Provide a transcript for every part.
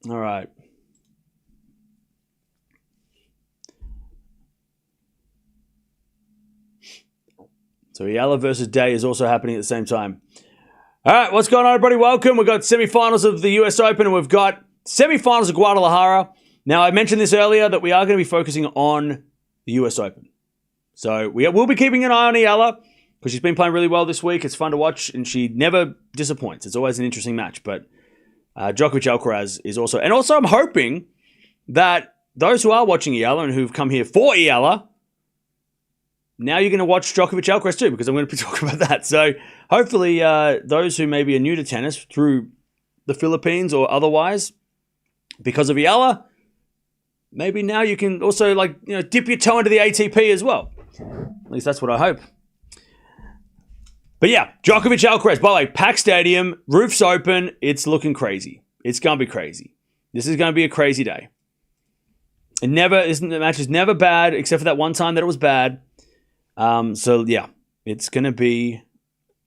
All right. So Eala versus Day is also happening at the same time. All right, what's going on, everybody? Welcome. We've got semifinals of the US Open, and we've got semifinals of Guadalajara. Now, I mentioned this earlier that we are going to be focusing on the US Open. So we will be keeping an eye on Eala because she's been playing really well this week. It's fun to watch, and she never disappoints. It's always an interesting match. But Djokovic Alcaraz is also... And also, I'm hoping that those who are watching Eala and who've come here for Eala, now you're going to watch Djokovic Alcaraz too, because I'm going to be talking about that. So hopefully those who maybe are new to tennis through the Philippines or otherwise, because of Eala, maybe now you can also dip your toe into the ATP as well. At least that's what I hope. But yeah, Djokovic Alcaraz. By the way, packed stadium, roof's open. It's looking crazy. It's going to be crazy. This is going to be a crazy day. The match is never bad, except for that one time that it was bad. So yeah, it's going to be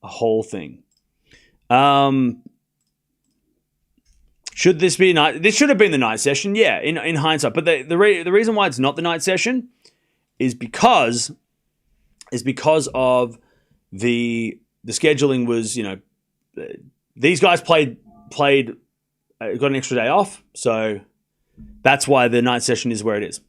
a whole thing. Should this be night? This should have been the night session, yeah, in hindsight. But the reason why it's not the night session is because of the scheduling was, these guys played got an extra day off, so that's why the night session is where it is.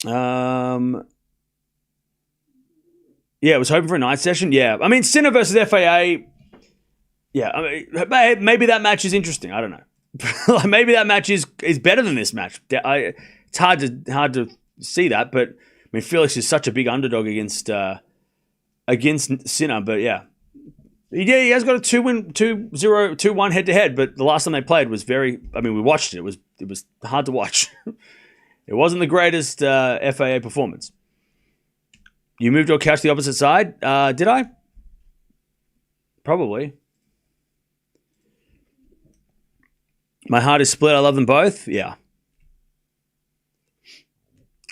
Yeah, I was hoping for a night session. Yeah, I mean, Sinner versus FAA. Yeah, I mean, maybe that match is interesting. I don't know. Maybe that match is better than this match. It's hard to see that, but I mean, Felix is such a big underdog against Sinner. But yeah, he has got a 2-0, 2-1 head to head. But the last time they played was very. I mean, we watched it. It was hard to watch. It wasn't the greatest FAA performance. You moved your couch to the opposite side? Did I? Probably. My heart is split. I love them both. Yeah.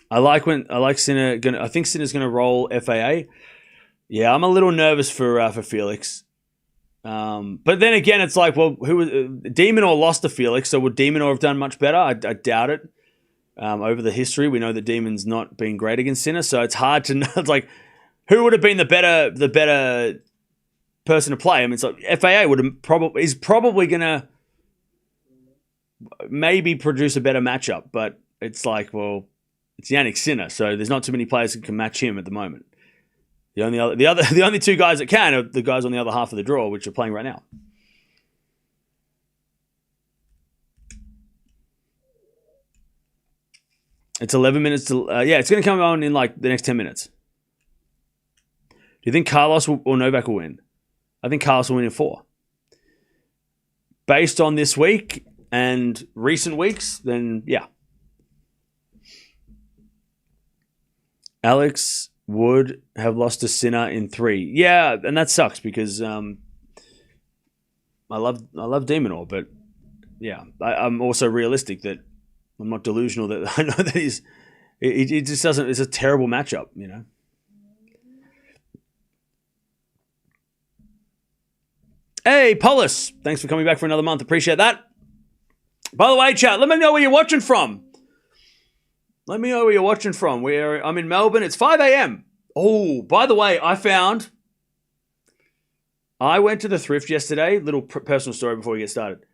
I like Sinner. I think Sinner's going to roll FAA. Yeah, I'm a little nervous for Felix. But then again, it's like, well, Demonor lost to Felix, so would Demonor have done much better? I doubt it. Over the history, we know that Demon's not been great against Sinner, so it's hard to know. It's like, who would have been the better person to play? I mean, it's like FAA is probably gonna maybe produce a better matchup, but it's like, well, it's Jannik Sinner, so there's not too many players that can match him at the moment. The only two guys that can are the guys on the other half of the draw, which are playing right now. It's 11 minutes to... it's going to come on in like the next 10 minutes. Do you think Carlos or Novak will win? I think Carlos will win in 4. Based on this week and recent weeks, then yeah. Alex would have lost to Sinner in 3. Yeah, and that sucks because I love Demonor, but yeah, I'm also realistic that I'm not delusional that I know that he just doesn't. It's a terrible matchup, Hey, Polis, thanks for coming back for another month. Appreciate that. By the way, chat, let me know where you're watching from. I'm in Melbourne. It's 5 a.m. Oh, by the way, I went to the thrift yesterday. Little personal story before we get started.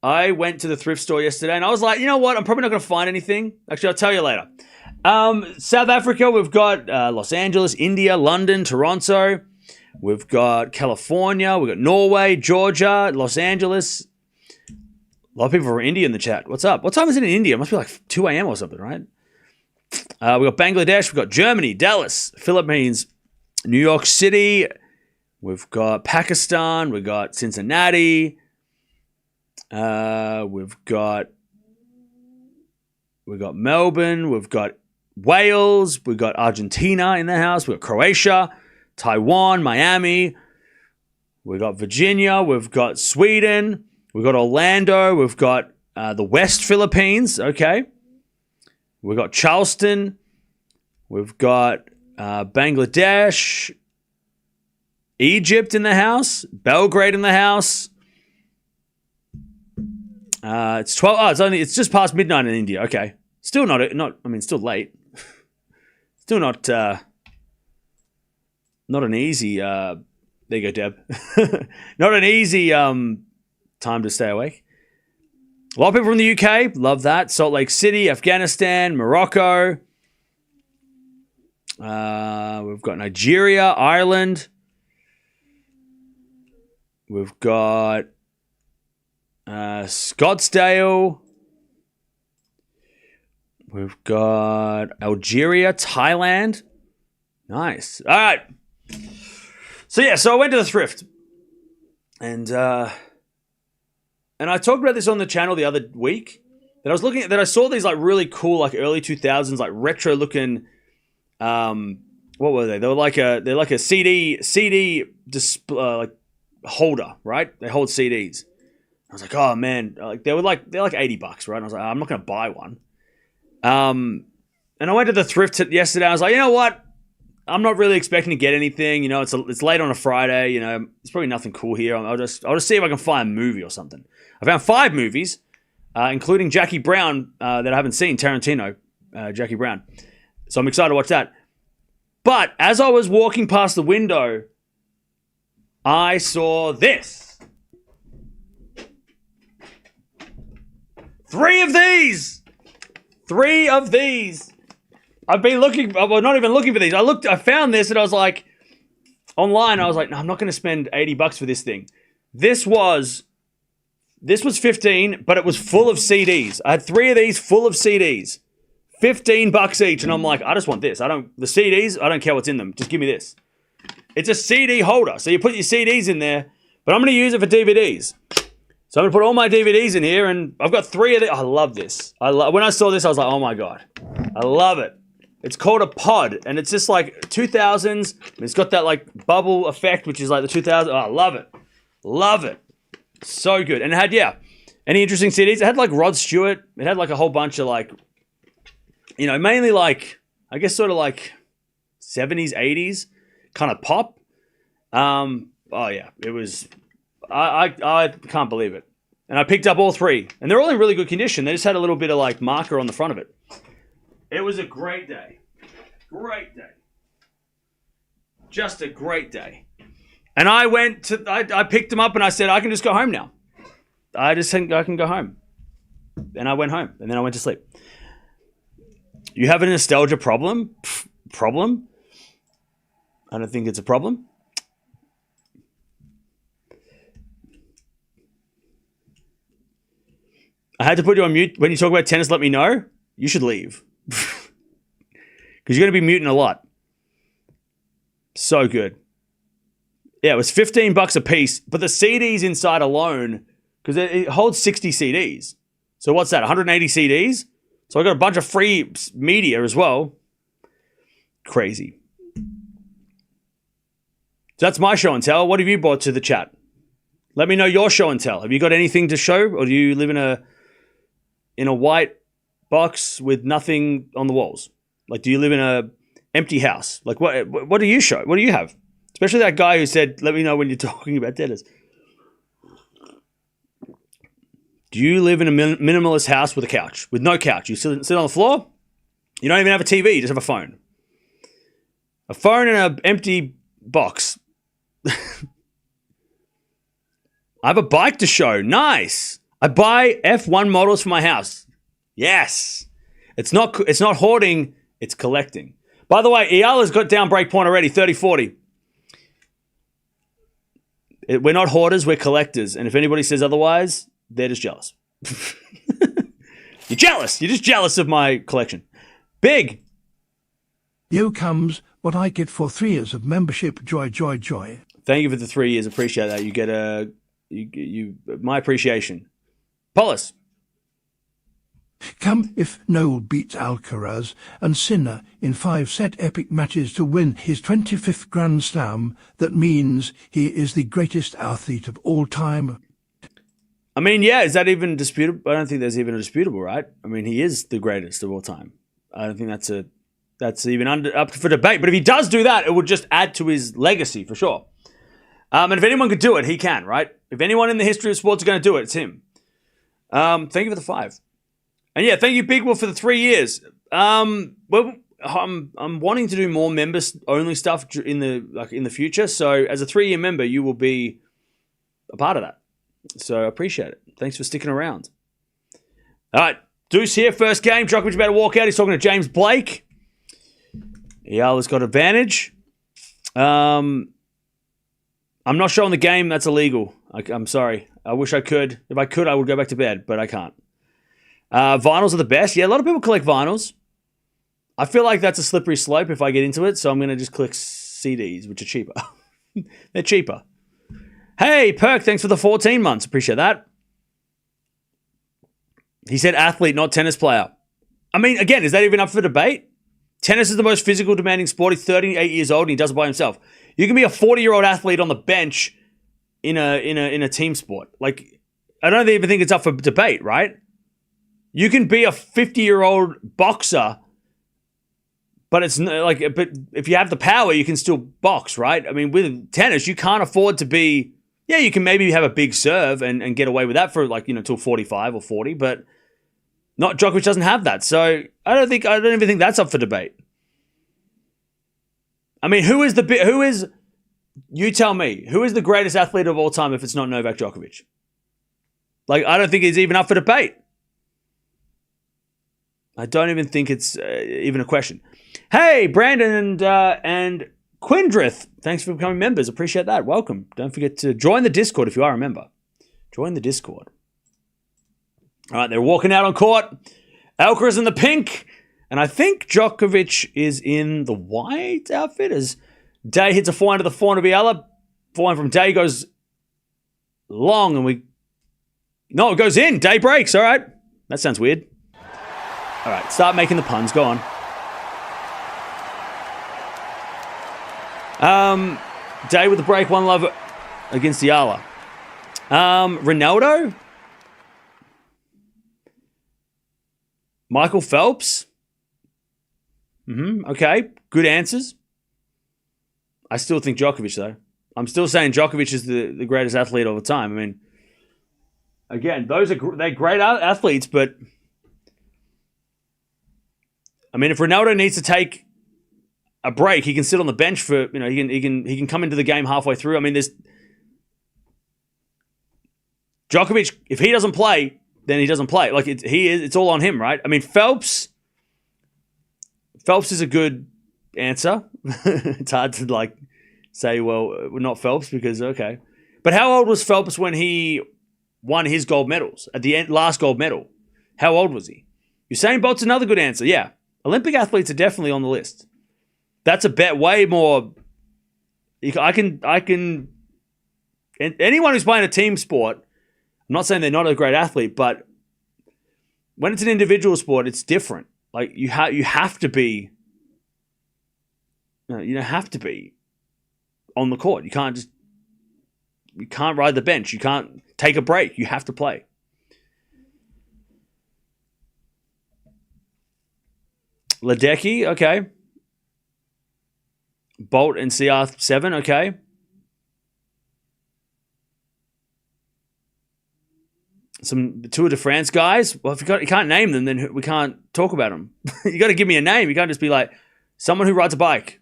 I went to the thrift store yesterday and I was like, you know what? I'm probably not going to find anything. Actually, I'll tell you later. South Africa, we've got Los Angeles, India, London, Toronto. We've got California. We've got Norway, Georgia, Los Angeles. A lot of people from India in the chat. What's up? What time is it in India? It must be like 2 a.m. or something, right? We've got Bangladesh. We've got Germany, Dallas, Philippines, New York City. We've got Pakistan. We've got Cincinnati. We've got Melbourne, we've got Wales, we've got Argentina in the house, we've got Croatia, Taiwan, Miami, we've got Virginia, we've got Sweden, we've got Orlando, we've got the West Philippines, okay, we've got Charleston, we've got Bangladesh, Egypt in the house. Belgrade in the house. It's 12. Oh, it's just past midnight in India. Okay. Still not, still late. Still not an easy, there you go, Deb. Not an easy time to stay awake. A lot of people from the UK, love that. Salt Lake City, Afghanistan, Morocco. We've got Nigeria, Ireland. We've got Scottsdale. We've got Algeria, Thailand. Nice. All right. So I went to the thrift. And I talked about this on the channel the other week. That I saw these like really cool, like early 2000s, like retro looking. What were they? They're like a CD display, like holder, right? They hold CDs. I was like, oh man, they're like $80, right? And I was like, I'm not gonna buy one. And I went to the thrift yesterday. I was like, you know what? I'm not really expecting to get anything. You know, it's late on a Friday. You know, there's probably nothing cool here. I'll just see if I can find a movie or something. I found 5 movies, including Jackie Brown that I haven't seen. Tarantino, Jackie Brown. So I'm excited to watch that. But as I was walking past the window, I saw this. 3 of these. 3 of these. I've been looking, well, not even looking for these. I found this and I was like, online, I was like, no, I'm not going to spend $80 for this thing. This was 15, but it was full of CDs. I had 3 of these full of CDs. $15 each. And I'm like, I just want this. The CDs, I don't care what's in them. Just give me this. It's a CD holder. So you put your CDs in there, but I'm going to use it for DVDs. So I'm going to put all my DVDs in here, and I've got 3 of them. I love this. When I saw this, I was like, oh my God. I love it. It's called a pod, and it's just like 2000s. It's got that like bubble effect, which is like the 2000s. Oh, I love it. Love it. So good. And it had, any interesting CDs? It had like Rod Stewart. It had like a whole bunch of like, mainly like, I guess sort of like 70s, 80s kind of pop. It was, I can't believe it. And I picked up all 3, and they're all in really good condition. They just had a little bit of like marker on the front of it. It was a great day. Great day. Just a great day. And I picked them up and I said, I can just go home now. I just think I can go home. And I went home, and then I went to sleep. You have a nostalgia problem? Problem? I don't think it's a problem. I had to put you on mute. When you talk about tennis, let me know. You should leave. Because you're going to be muting a lot. So good. Yeah, it was $15 a piece, but the CDs inside alone, because it holds 60 CDs. So what's that, 180 CDs? So I got a bunch of free media as well. Crazy. So that's my show and tell. What have you brought to the chat? Let me know your show and tell. Have you got anything to show, or do you live in a white box with nothing on the walls? Like, do you live in a empty house? Like, what do you show? What do you have? Especially that guy who said, let me know when you're talking about tennis. Do you live in a minimalist house with a couch? With no couch? You sit on the floor? You don't even have a TV. You just have a phone. A phone in an empty box. I have a bike to show. Nice. I buy F1 models for my house. Yes. It's not hoarding. It's collecting. By the way, Eala's got down break point already, 30-40. We're not hoarders, we're collectors. And if anybody says otherwise, they're just jealous. You're jealous. You're just jealous of my collection. Big. Here comes what I get for 3 years of membership. Joy, joy, joy. Thank you for the 3 years. Appreciate that. You get my appreciation. Paulus. Come if Noel beats Alcaraz and Sinner in 5-set epic matches to win his 25th Grand Slam. That means he is the greatest athlete of all time. I mean, yeah, is that even disputable? I don't think there's even a disputable, right? I mean, he is the greatest of all time. I don't think that's even up for debate. But if he does do that, it would just add to his legacy for sure. And if anyone could do it, he can, right? If anyone in the history of sports is going to do it, it's him. Thank you for the 5. And yeah, thank you, Big Wolf, for the 3 years. I'm wanting to do more members only stuff in the future. So as a 3-year member, you will be a part of that. So I appreciate it. Thanks for sticking around. All right, Deuce here. First game. Djokovic about to walk out. He's talking to James Blake. Eala's got advantage. I'm not showing the game. That's illegal. I'm sorry. I wish I could. If I could, I would go back to bed, but I can't. Vinyls are the best. Yeah, a lot of people collect vinyls. I feel like that's a slippery slope if I get into it, so I'm going to just click CDs, which are cheaper. They're cheaper. Hey, Perk, thanks for the 14 months. Appreciate that. He said athlete, not tennis player. I mean, again, is that even up for debate? Tennis is the most physical, demanding sport. He's 38 years old and he does it by himself. You can be a 40-year-old athlete on the bench in a team sport. Like, I don't even think it's up for debate, right? You can be a 50-year-old boxer, but it's like, but if you have the power, you can still box, right? I mean, with tennis, you can't afford to be. Yeah, you can maybe have a big serve and get away with that for till 45 or 40, but not Djokovic doesn't have that. So I don't even think that's up for debate. I mean, you tell me, who is the greatest athlete of all time if it's not Novak Djokovic? Like, I don't think it's even up for debate. I don't even think it's even a question. Hey, Brandon and Quindrith, thanks for becoming members. Appreciate that. Welcome. Don't forget to join the Discord if you are a member. Join the Discord. All right, they're walking out on court. Alcaraz in the pink. And I think Djokovic is in the white outfit as Day hits a forehand to the forehand of Eala. Forehand from Day goes long and No, it goes in. Day breaks. All right. That sounds weird. All right, start making the puns. Go on. Day with the break, 1-love against Eala. Ronaldo? Michael Phelps? Okay, good answers. I still think Djokovic, though. I'm still saying Djokovic is the greatest athlete of all time. I mean, again, they're great athletes, but I mean, if Ronaldo needs to take a break, he can sit on the bench for, he can come into the game halfway through. I mean, there's Djokovic, if he doesn't play, then he doesn't play. Like it's all on him, right? I mean, Phelps is a good answer. It's hard to say, well, we're not Phelps because okay. But how old was Phelps when he won his gold medals at the end, last gold medal? How old was he? Usain Bolt's another good answer. Yeah. Olympic athletes are definitely on the list. That's a bet way more. I can, and anyone who's playing a team sport, I'm not saying they're not a great athlete, but when it's an individual sport, it's different. Like you have to be, you have to be on the court. You can't ride the bench. You can't take a break. You have to play. Ledecky, okay. Bolt and CR7, okay. Some Tour de France guys. Well, if you can't name them, then we can't talk about them. You got to give me a name. You can't just be like, someone who rides a bike.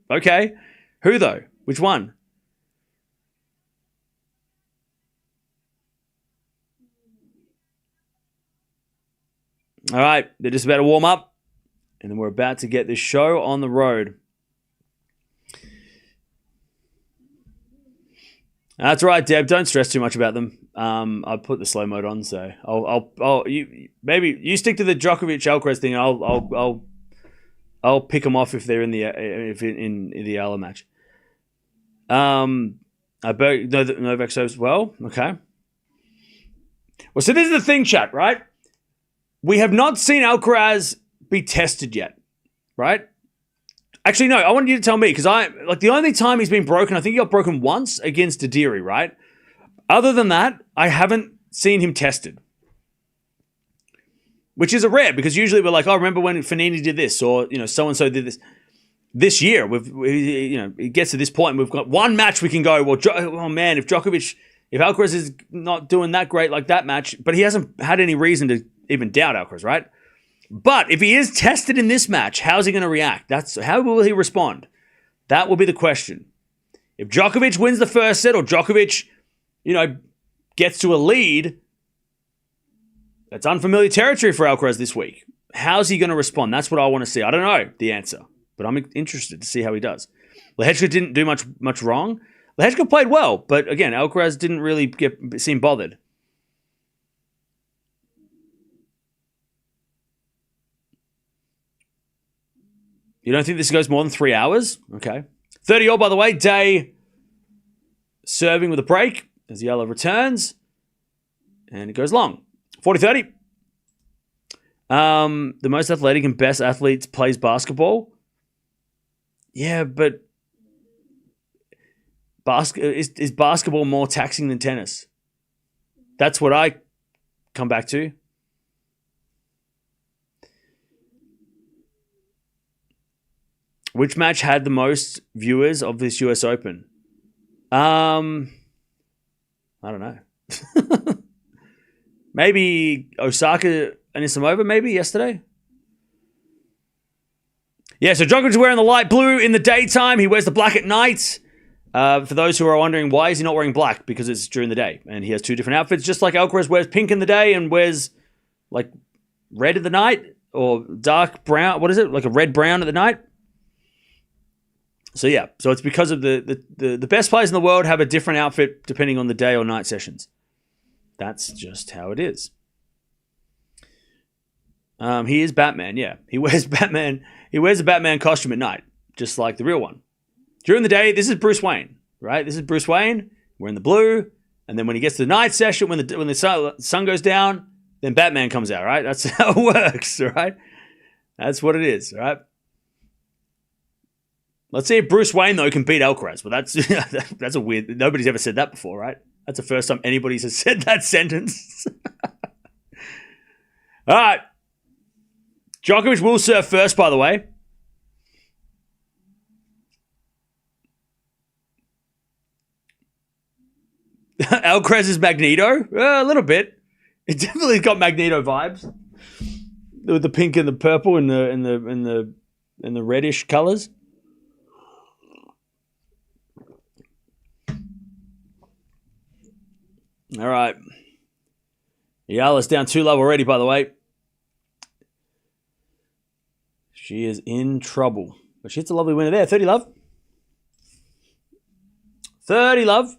Okay. Who, though? Which one? All right. They're just about to warm up. And then we're about to get this show on the road. That's right, Deb. Don't stress too much about them. I'll put the slow mode on, so maybe you stick to the Djokovic Alcaraz thing. I'll pick them off if they're in the Eala match. I bet Novak serves well. Okay. Well, so this is the thing, chat. Right? We have not seen Alcaraz be tested yet, right? Actually, no, I want you to tell me, because the only time he's been broken, I think he got broken once against Adiri, right? Other than that, I haven't seen him tested. Which is a rare, because usually we're like, oh, remember when Fanini did this, or, so-and-so did this. this year. It gets to this point. We've got one match we can go, well, oh man, if Alcaraz is not doing that great like that match, but he hasn't had any reason to even doubt Alcaraz, right? But if he is tested in this match, how's he going to react? How will he respond? That will be the question. If Djokovic wins the first set or Djokovic, gets to a lead, that's unfamiliar territory for Alcaraz this week. How's he going to respond? That's what I want to see. I don't know the answer, but I'm interested to see how he does. Lehečka didn't do much wrong. Lehečka played well, but again, Alcaraz didn't really seem bothered. You don't think this goes more than 3 hours? Okay. 30-all, by the way. Day serving with a break as Eala returns. And it goes long. 40-30. The most athletic and best athletes plays basketball. Yeah, but is basketball more taxing than tennis? That's what I come back to. Which match had the most viewers of this US Open? I don't know. Maybe Osaka and Islamova, maybe yesterday? Yeah, so Djokovic is wearing the light blue in the daytime. He wears the black at night. For those who are wondering, why is he not wearing black? Because it's during the day. And he has two different outfits, just like Alcaraz wears pink in the day and wears like red at the night or dark brown. What is it? Like a red-brown at the night? So yeah, so it's because of the best players in the world have a different outfit depending on the day or night sessions. That's just how it is. He is Batman, yeah. He wears Batman. He wears a Batman costume at night, just like the real one. During the day, this is Bruce Wayne, right? This is Bruce Wayne wearing the blue, and then when he gets to the night session, when the sun goes down, then Batman comes out, right? That's how it works, right? That's what it is, right? Let's see if Bruce Wayne, though, can beat Alcaraz. Well, that's a weird... Nobody's ever said that before, right? That's the first time anybody's has said that sentence. All right. Djokovic will serve first, by the way. Alcaraz is Magneto? A little bit. It definitely got Magneto vibes. With the pink and the purple and the reddish colors. All right. Eala's down 2-love already, by the way. She is in trouble. But she hits a lovely winner there. 30-love. 30-love.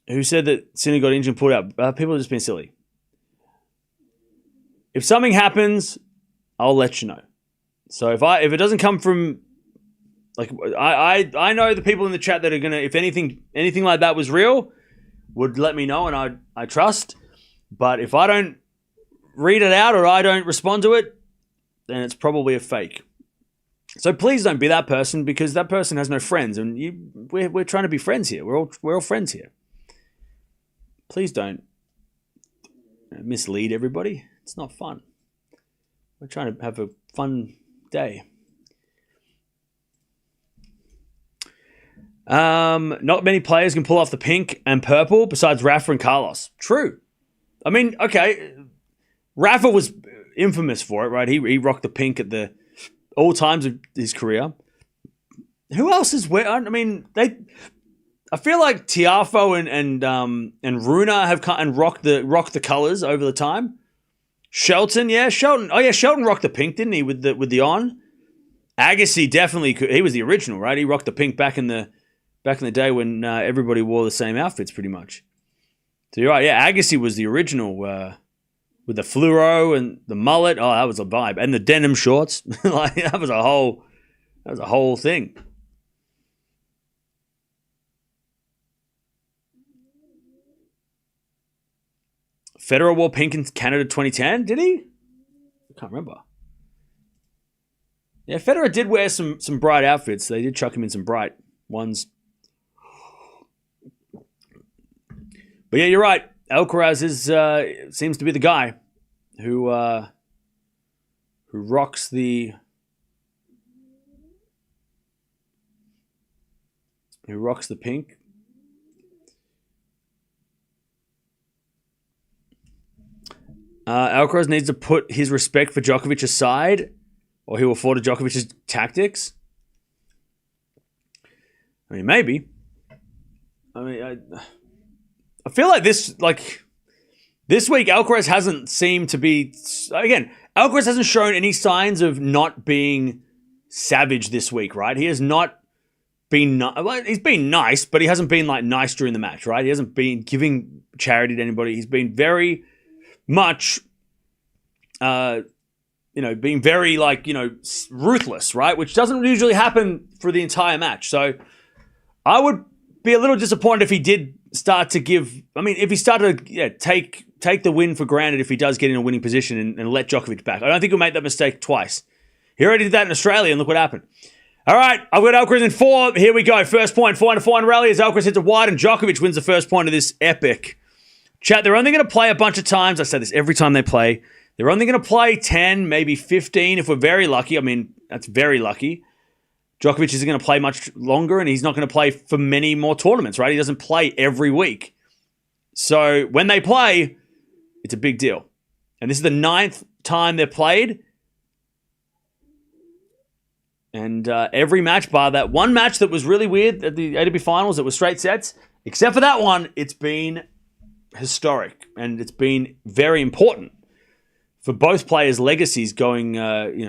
Who said that Sinner got injured and pulled out? People have just been silly. If something happens, I'll let you know. So if it doesn't come from, like, I know the people in the chat that are gonna, if anything like that was real, would let me know, and I trust. But if I don't read it out or I don't respond to it, then it's probably a fake. So please don't be that person, because that person has no friends, and we're trying to be friends here. We're all friends here. Please don't mislead everybody. It's not fun. We're trying to have a fun day. Not many players can pull off the pink and purple besides Rafa and Carlos. True. I mean, okay, Rafa was infamous for it, right? He rocked the pink at all times of his career. Who else is where? I mean, I feel like Tiafoe and Runa have rocked the colors over the time. Shelton. Oh yeah, Shelton rocked the pink, didn't he? With the on. Agassi definitely could. He was the original, right? He rocked the pink back in the day when everybody wore the same outfits, pretty much. So you're right. Yeah, Agassi was the original with the fluoro and the mullet. Oh, that was a vibe, and the denim shorts. Like that was a whole thing. Federer wore pink in Canada 2010, did he? I can't remember. Yeah, Federer did wear some bright outfits. They did chuck him in some bright ones. But yeah, you're right. Alcaraz seems to be the guy who rocks the pink. Alcaraz needs to put his respect for Djokovic aside, or he will fall to Djokovic's tactics. I mean, maybe. I mean, I feel like this week Alcaraz hasn't seemed to be. Again, Alcaraz hasn't shown any signs of not being savage this week, right? He has not been. He's been nice, but he hasn't been like nice during the match, right? He hasn't been giving charity to anybody. He's been very much, being very ruthless, right? Which doesn't usually happen for the entire match. So I would be a little disappointed if he did start to give. I mean, if he started to take the win for granted, if he does get in a winning position and let Djokovic back. I don't think he'll make that mistake twice. He already did that in Australia, and look what happened. All right, I've got Alcaraz in 4. Here we go. First point, 4-4 rally as Alcaraz hits it wide, and Djokovic wins the first point of this epic. Chat, they're only going to play a bunch of times. I say this every time they play. They're only going to play 10, maybe 15 if we're very lucky. I mean, that's very lucky. Djokovic isn't going to play much longer, and he's not going to play for many more tournaments, right? He doesn't play every week. So when they play, it's a big deal. And this is the 9th time they've played. And every match, bar that one match that was really weird at the ATP Finals, it was straight sets. Except for that one, it's been historic, and it's been very important for both players' legacies going,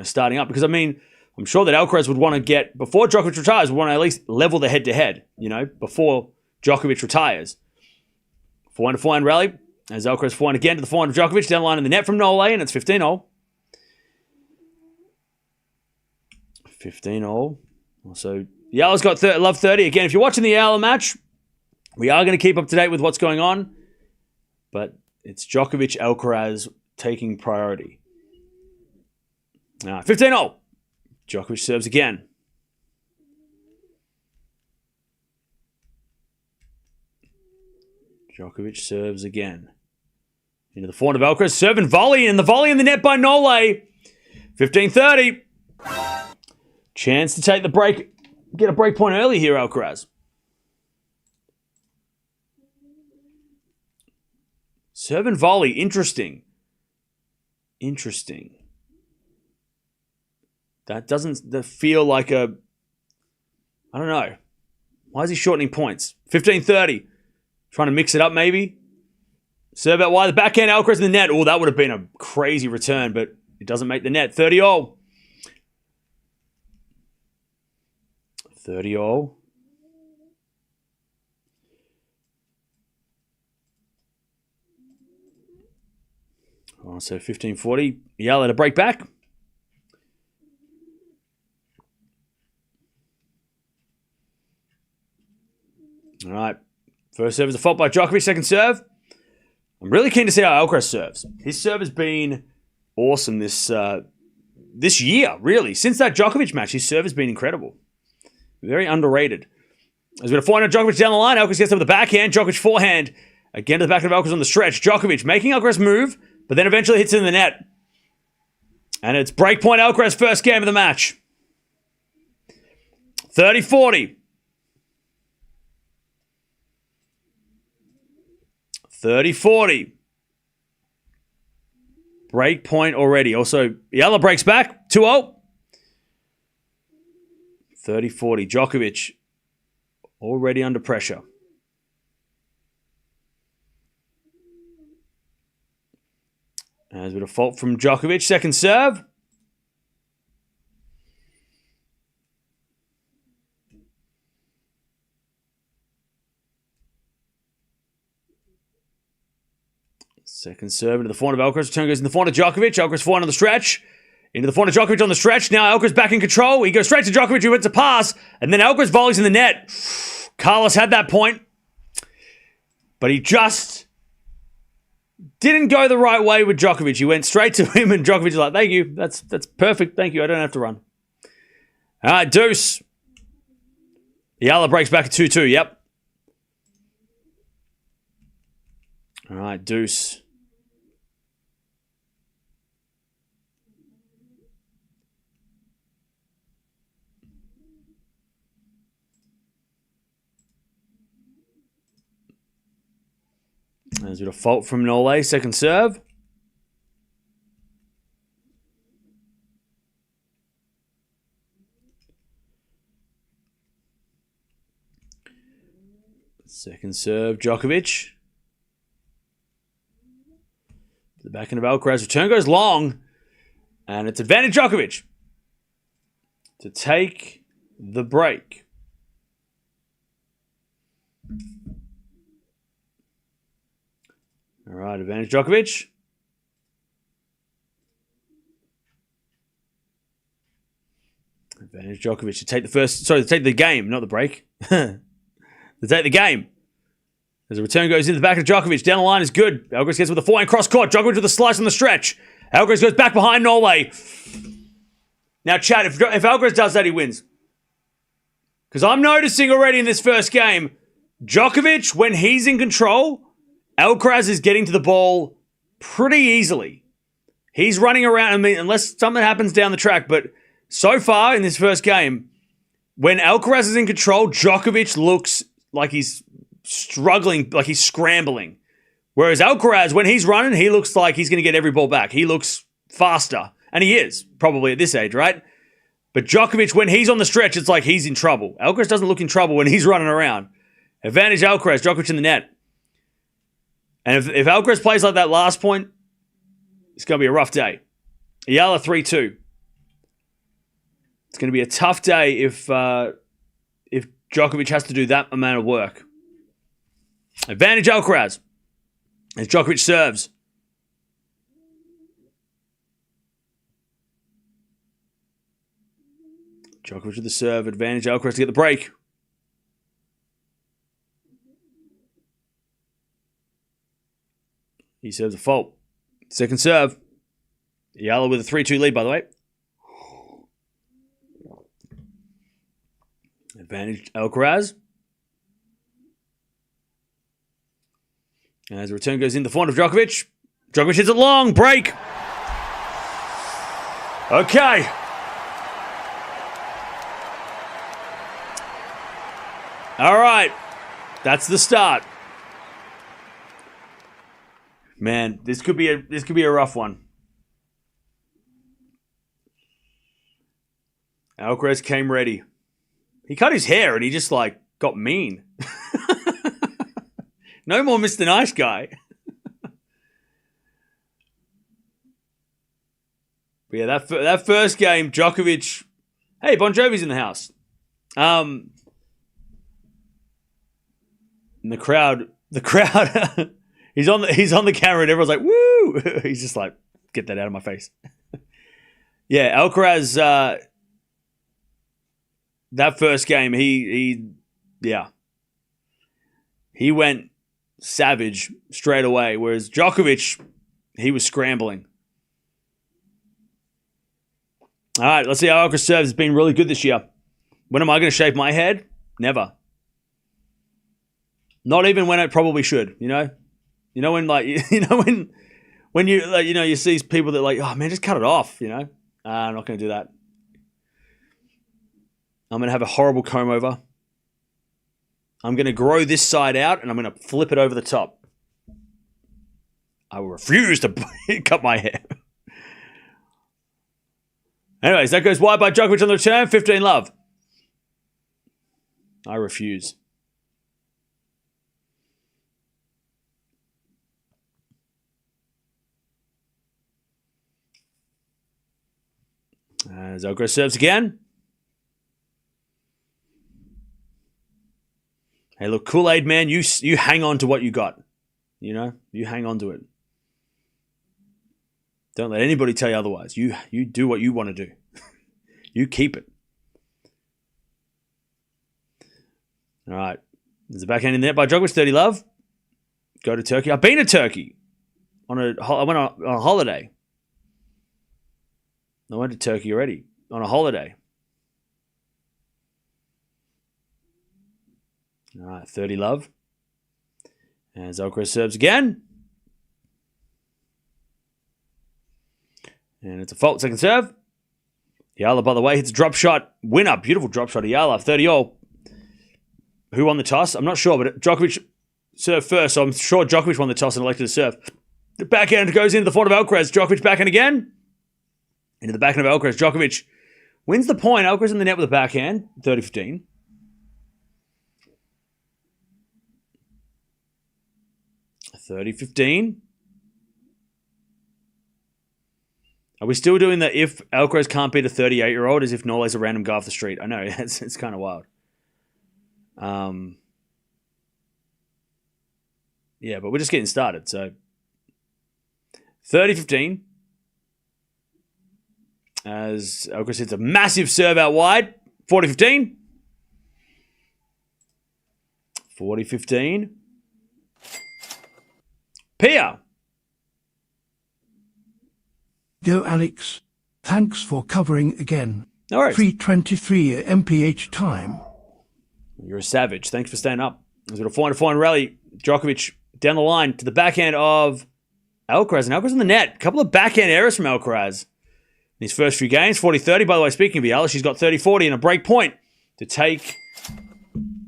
starting up. Because I mean, I'm sure that Alcaraz would want to get before Djokovic retires, would want to at least level the head-to-head. Before Djokovic retires. 4-4 rally as Alcaraz 4 again to the forehand of Djokovic, down the line in the net from Nole, and it's 15-all. 15-all. Also, Eala's got love 30. Again, if you're watching the Eala match, we are going to keep up to date with what's going on. But it's Djokovic, Alcaraz taking priority. 15-all. Djokovic serves again. Djokovic serves again. Into the forehand of Alcaraz. Serve and volley. And the volley in the net by Nole. 15-30. Chance to take the break. Get a break point early here, Alcaraz. Serve and volley. Interesting. That doesn't feel like a... I don't know. Why is he shortening points? 15-30. Trying to mix it up, maybe. Serve out wide. The backhand, Alcaraz in the net. Oh, that would have been a crazy return, but it doesn't make the net. 30-all. 30-all. Oh, so 15-40. Eala to break back. All right. First serve is a fault by Djokovic. Second serve. I'm really keen to see how Alcaraz serves. His serve has been awesome this year, really. Since that Djokovic match, his serve has been incredible. Very underrated. As we're going to find out Djokovic down the line. Alcaraz gets up with the backhand. Djokovic forehand. Again to the back of Alcaraz on the stretch. Djokovic making Alcaraz move, but then eventually hits it in the net. And it's breakpoint Alcaraz first game of the match. 30-40. 30-40. Break point already. Also, Eala breaks back. 2-0. 30-40. Djokovic already under pressure. There's a bit of fault from Djokovic. Second serve. Second serve into the forehand of Alcaraz. Return goes in the forehand of Djokovic. Alcaraz forehand on the stretch. Into the forehand of Djokovic on the stretch. Now Alcaraz back in control. He goes straight to Djokovic, who wins a pass. And then Alcaraz volleys in the net. Carlos had that point. But he just didn't go the right way with Djokovic. He went straight to him, and Djokovic is like, thank you. That's perfect. Thank you. I don't have to run. All right, deuce. Eala breaks back at 2-2. Yep. All right, deuce. There's a fault from Norway, second serve. Second serve, Djokovic. The backhand of Alcaraz. Return goes long. And it's advantage Djokovic to take the break. All right, advantage Djokovic. Advantage Djokovic to take to take the game, not the break. To take the game. As the return goes into the back of Djokovic. Down the line is good. Alcaraz gets with a forehand cross court. Djokovic with a slice on the stretch. Alcaraz goes back behind Norway. Now, Chad, if Alcaraz does that, he wins. Because I'm noticing already in this first game, Djokovic, when he's in control, Alcaraz is getting to the ball pretty easily. He's running around, I mean, unless something happens down the track. But so far in this first game, when Alcaraz is in control, Djokovic looks like he's struggling, like he's scrambling. Whereas Alcaraz, when he's running, he looks like he's going to get every ball back. He looks faster. And he is, probably at this age, right? But Djokovic, when he's on the stretch, it's like he's in trouble. Alcaraz doesn't look in trouble when he's running around. Advantage Alcaraz, Djokovic in the net. And if Alcaraz plays like that last point, it's going to be a rough day. Eala 3-2. It's going to be a tough day if Djokovic has to do that amount of work. Advantage Alcaraz as Djokovic serves. Djokovic with the serve. Advantage Alcaraz to get the break. He serves a fault. Second serve. Eala with a 3-2 lead, by the way. Advantage Alcaraz. As the return goes in the front of Djokovic. Djokovic hits it long. Break. Okay. All right. That's the start. Man, this could be a rough one. Alcaraz came ready. He cut his hair and he just got mean. No more Mr. Nice Guy. But yeah, that first game, Djokovic. Hey, Bon Jovi's in the house. And the crowd. he's on the camera and everyone's like, woo! He's just like, get that out of my face. Yeah, Alcaraz. That first game, he went savage straight away, whereas Djokovic, he was scrambling. All right, let's see how Alcaraz serves. Has been really good this year. When am I going to shave my head? Never. Not even when I probably should. You know when when you you see people that oh man, just cut it off. I'm not going to do that. I'm going to have a horrible comb over. I'm going to grow this side out and I'm going to flip it over the top. I will refuse to cut my hair. Anyways, that goes wide by Djokovic on the return. 15 love. I refuse. As Alcaraz serves again. Hey, look, Kool-Aid man, you hang on to what you got. You hang on to it. Don't let anybody tell you otherwise. You do what you want to do. You keep it. All right. There's a backhand in there by Djokovic, 30 love. Go to Turkey. I've been to Turkey. I went on a holiday. I went to Turkey already on a holiday. All right, 30 love. As Alcaraz serves again. And it's a fault. Second serve. Eala, by the way, hits a drop shot. Winner. Beautiful drop shot. Eala, 30-all. Who won the toss? I'm not sure, but Djokovic served first, so I'm sure Djokovic won the toss and elected to serve. The backhand goes into the front of Alcaraz. Djokovic backhand again. Into the backhand of Alcaraz. Djokovic wins the point. Alcaraz in the net with a backhand. 30-15. Are we still doing the if Alcaraz can't beat a 38-year-old as if Norway's a random guy off the street? I know, it's kind of wild. Yeah, but we're just getting started, so 30-15 as Alcaraz hits a massive serve out wide. 40-15. 40-15. Pia. Go, Alex. Thanks for covering again. No worries. 3:23 MPH time. You're a savage. Thanks for staying up. There's a 4-4 rally. Djokovic down the line to the backhand of Alcaraz. And Alcaraz in the net. A couple of backhand errors from Alcaraz in his first few games. 40-30. By the way, speaking of Eala, she's got 30-40 and a break point to take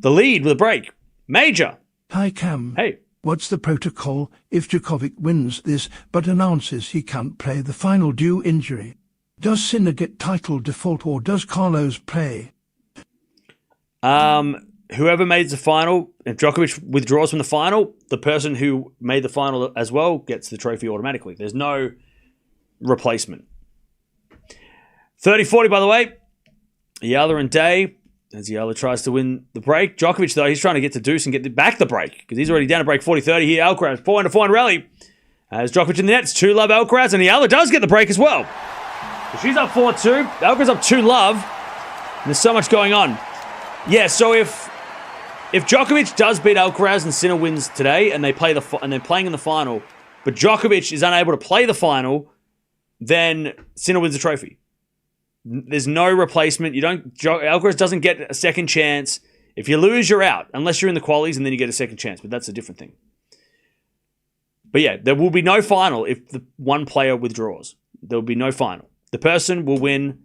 the lead with a break. Major. Hi, Cam. Hey. What's the protocol if Djokovic wins this but announces he can't play the final due injury? Does Sinner get title default or does Carlos play? Whoever made the final, if Djokovic withdraws from the final, the person who made the final as well gets the trophy automatically. There's no replacement. 30-40, by the way. Eala and Day, as Eala tries to win the break. Djokovic, though, he's trying to get to deuce and get back the break because he's already down to break 40-30 here. Alcaraz, 4-4 rally. As Djokovic in the net, it's 2-love Alcaraz, and Eala does get the break as well. So she's up 4-2. Alcaraz up 2-love. There's so much going on. Yeah, so if Djokovic does beat Alcaraz and Sinner wins today, and they're playing in the final, but Djokovic is unable to play the final, then Sinner wins the trophy. There's no replacement. Alcaraz doesn't get a second chance. If you lose, you're out, unless you're in the qualies, and then you get a second chance. But that's a different thing. But yeah, there will be no final if the one player withdraws. There will be no final. The person will win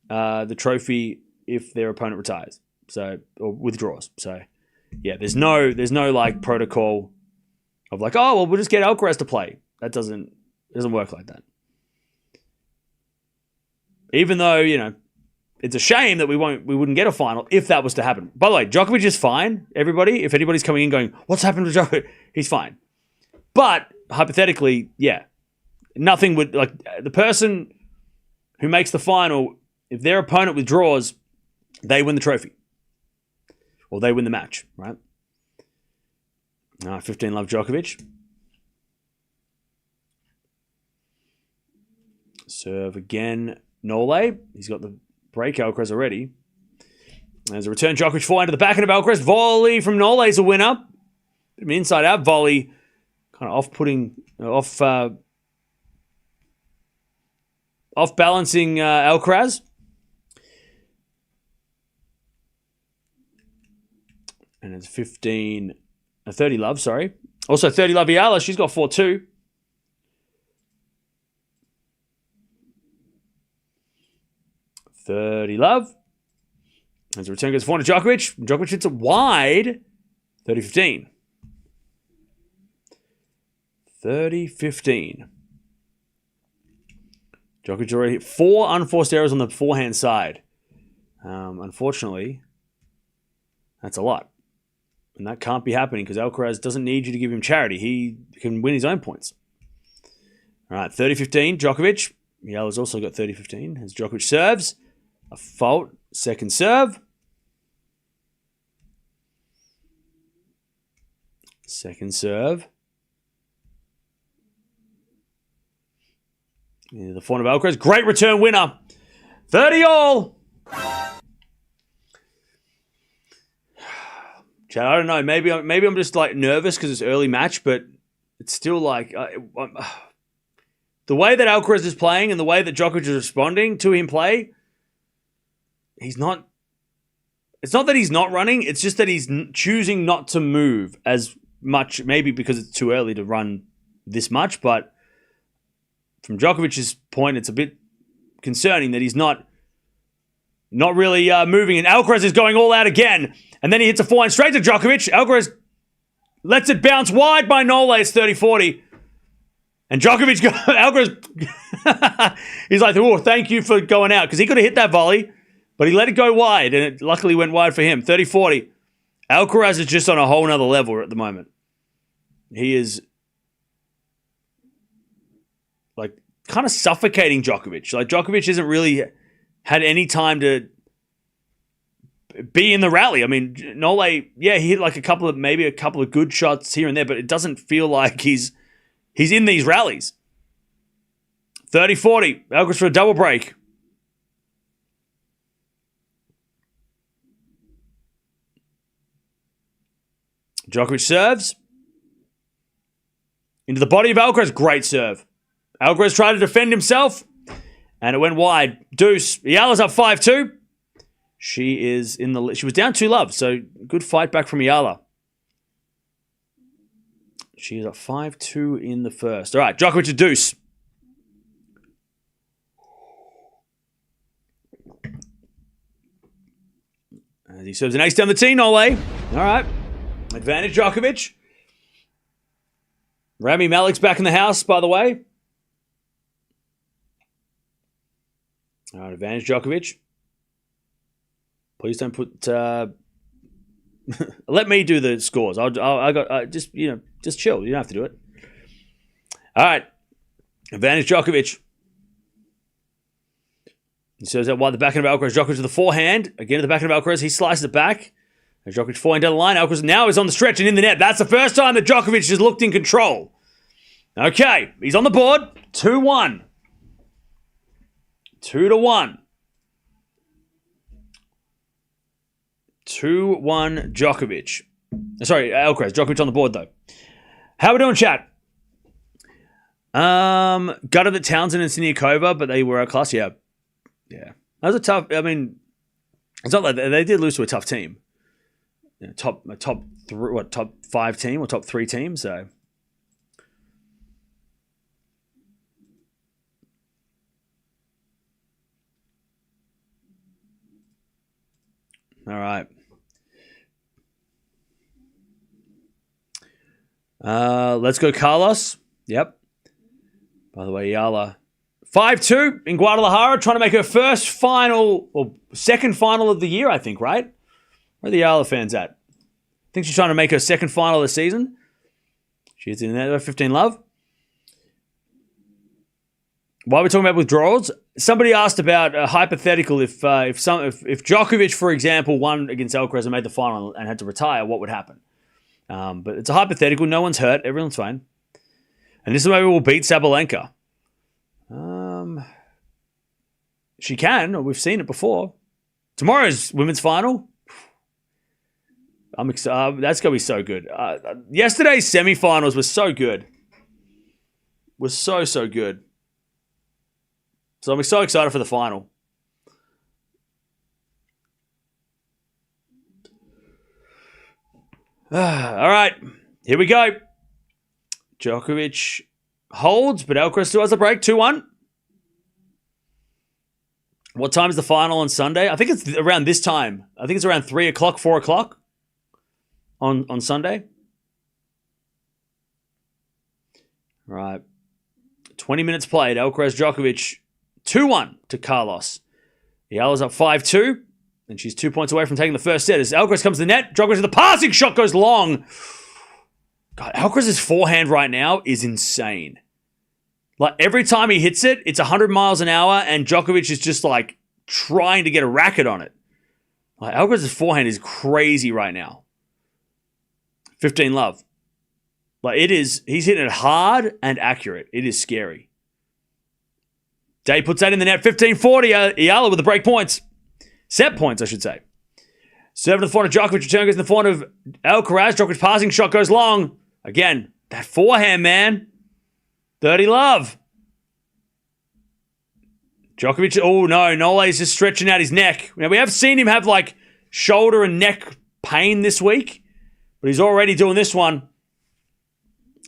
the trophy if their opponent retires. Or withdraws. So, yeah, there's no like protocol of like, oh, well, we'll just get Alcaraz to play. That doesn't work like that. Even though, it's a shame that we wouldn't get a final if that was to happen. By the way, Djokovic is fine, everybody. If anybody's coming in going, what's happened to Djokovic? He's fine. But hypothetically, yeah, nothing would, like, the person who makes the final, if their opponent withdraws, they win the trophy. Or they win the match, right? 15-love Djokovic. Serve again. Nole. He's got the break. Alcaraz already. There's a return. Djokovic forehand to the backhand of Alcaraz. Volley from Nole is a winner. Inside out volley. Kind of off-putting, off-balancing Alcaraz. And it's 30-love, sorry. Also 30-love Eala. She's got 4-2. Love. As a return goes forward to Djokovic. Djokovic hits it wide. 30-15. 30-15. Djokovic already hit 4 unforced errors on the forehand side. Unfortunately, that's a lot. And that can't be happening because Alcaraz doesn't need you to give him charity. He can win his own points. All right, 30-15. Djokovic. Eala's also got 30-15. As Djokovic serves. A fault. Second serve. Second serve. Yeah, the forehand of Alcaraz. Great return winner. 30-all. Chad, I don't know. Maybe I'm just like nervous because it's early match, but it's still like the way that Alcaraz is playing and the way that Djokovic is responding to him play. He's not. It's not that he's not running. It's just that he's choosing not to move as much. Maybe because it's too early to run this much, but from Djokovic's point, it's a bit concerning that he's not really moving. And Alcaraz is going all out again. And then he hits a forehand straight to Djokovic. Alcaraz lets it bounce wide by Nole. It's 30-40. And Djokovic, Alcaraz, he's like, oh, thank you for going out. Because he could have hit that volley, but he let it go wide. And it luckily went wide for him. 30-40. Alcaraz is just on a whole nother level at the moment. He is like kind of suffocating Djokovic. Like Djokovic hasn't really had any time to be in the rally. I mean, Nole, yeah, he hit like a couple of good shots here and there, but it doesn't feel like he's in these rallies. 30-40. Alcaraz for a double break. Djokovic serves. Into the body of Alcaraz. Great serve. Alcaraz tried to defend himself, and it went wide. Deuce. Eala's up 5-2. She was down 2-love, so good fight back from Eala. She is up 5-2 in the first. All right, Djokovic to deuce. As he serves an ace down the tee, Nole. All right. Advantage Djokovic. Rami Malek's back in the house, by the way. All right, advantage Djokovic. Please don't put. Let me do the scores. Just chill. You don't have to do it. All right, advantage Djokovic. He serves out wide the backhand of Alcaraz. Djokovic to the forehand. Again at the backhand of Alcaraz. He slices it back. And Djokovic forehand down the line. Alcaraz now is on the stretch and in the net. That's the first time that Djokovic has looked in control. Okay, he's on the board. 2-1. 2-1. 2-1 Djokovic. Sorry, Alcaraz. Djokovic on the board, though. How we doing, chat? Gutted that Townsend and Siniakova, but they were outclassed. Yeah. That was a tough... I mean, it's not like they did lose to a tough team. Top 5 team or top 3 team, so... All right. Let's go Carlos. Yep. By the way, Eala 5-2 in Guadalajara, trying to make her first final or second final of the year, I think, right? Where are the Eala fans at? I think she's trying to make her second final of the season. She's in there, 15-love. While we're talking about withdrawals, somebody asked about a hypothetical if Djokovic, for example, won against Alcaraz and made the final and had to retire, what would happen? But it's a hypothetical. No one's hurt. Everyone's fine. And this is maybe we'll beat Sabalenka. She can. We've seen it before. Tomorrow's women's final. I'm excited. That's going to be so good. Yesterday's semifinals were so good. Was so good. So I'm so excited for the final. All right. Here we go. Djokovic holds, but Alcaraz still has a break. 2-1. What time is the final on Sunday? I think it's around this time. I think it's around 3 o'clock, 4 o'clock on Sunday. Right. 20 minutes played. Alcaraz Djokovic 2-1 to Carlos. Eala's up 5-2, and she's 2 points away from taking the first set. As Alcaraz comes to the net, Djokovic to the passing shot goes long. God, Alcaraz's forehand right now is insane. Like, every time he hits it, it's 100 miles an hour, and Djokovic is just, like, trying to get a racket on it. Like, Alcaraz's forehand is crazy right now. 15-love. Like, he's hitting it hard and accurate. It is scary. Day puts that in the net. 15-40. Eala with the break points. Set points, I should say. Serving to the forehand of Djokovic. Return goes in the forehand of Alcaraz. Djokovic's passing shot goes long. Again, that forehand, man. 30-love. Djokovic, oh no, Nole's just stretching out his neck. Now, we have seen him have like shoulder and neck pain this week, but he's already doing this one.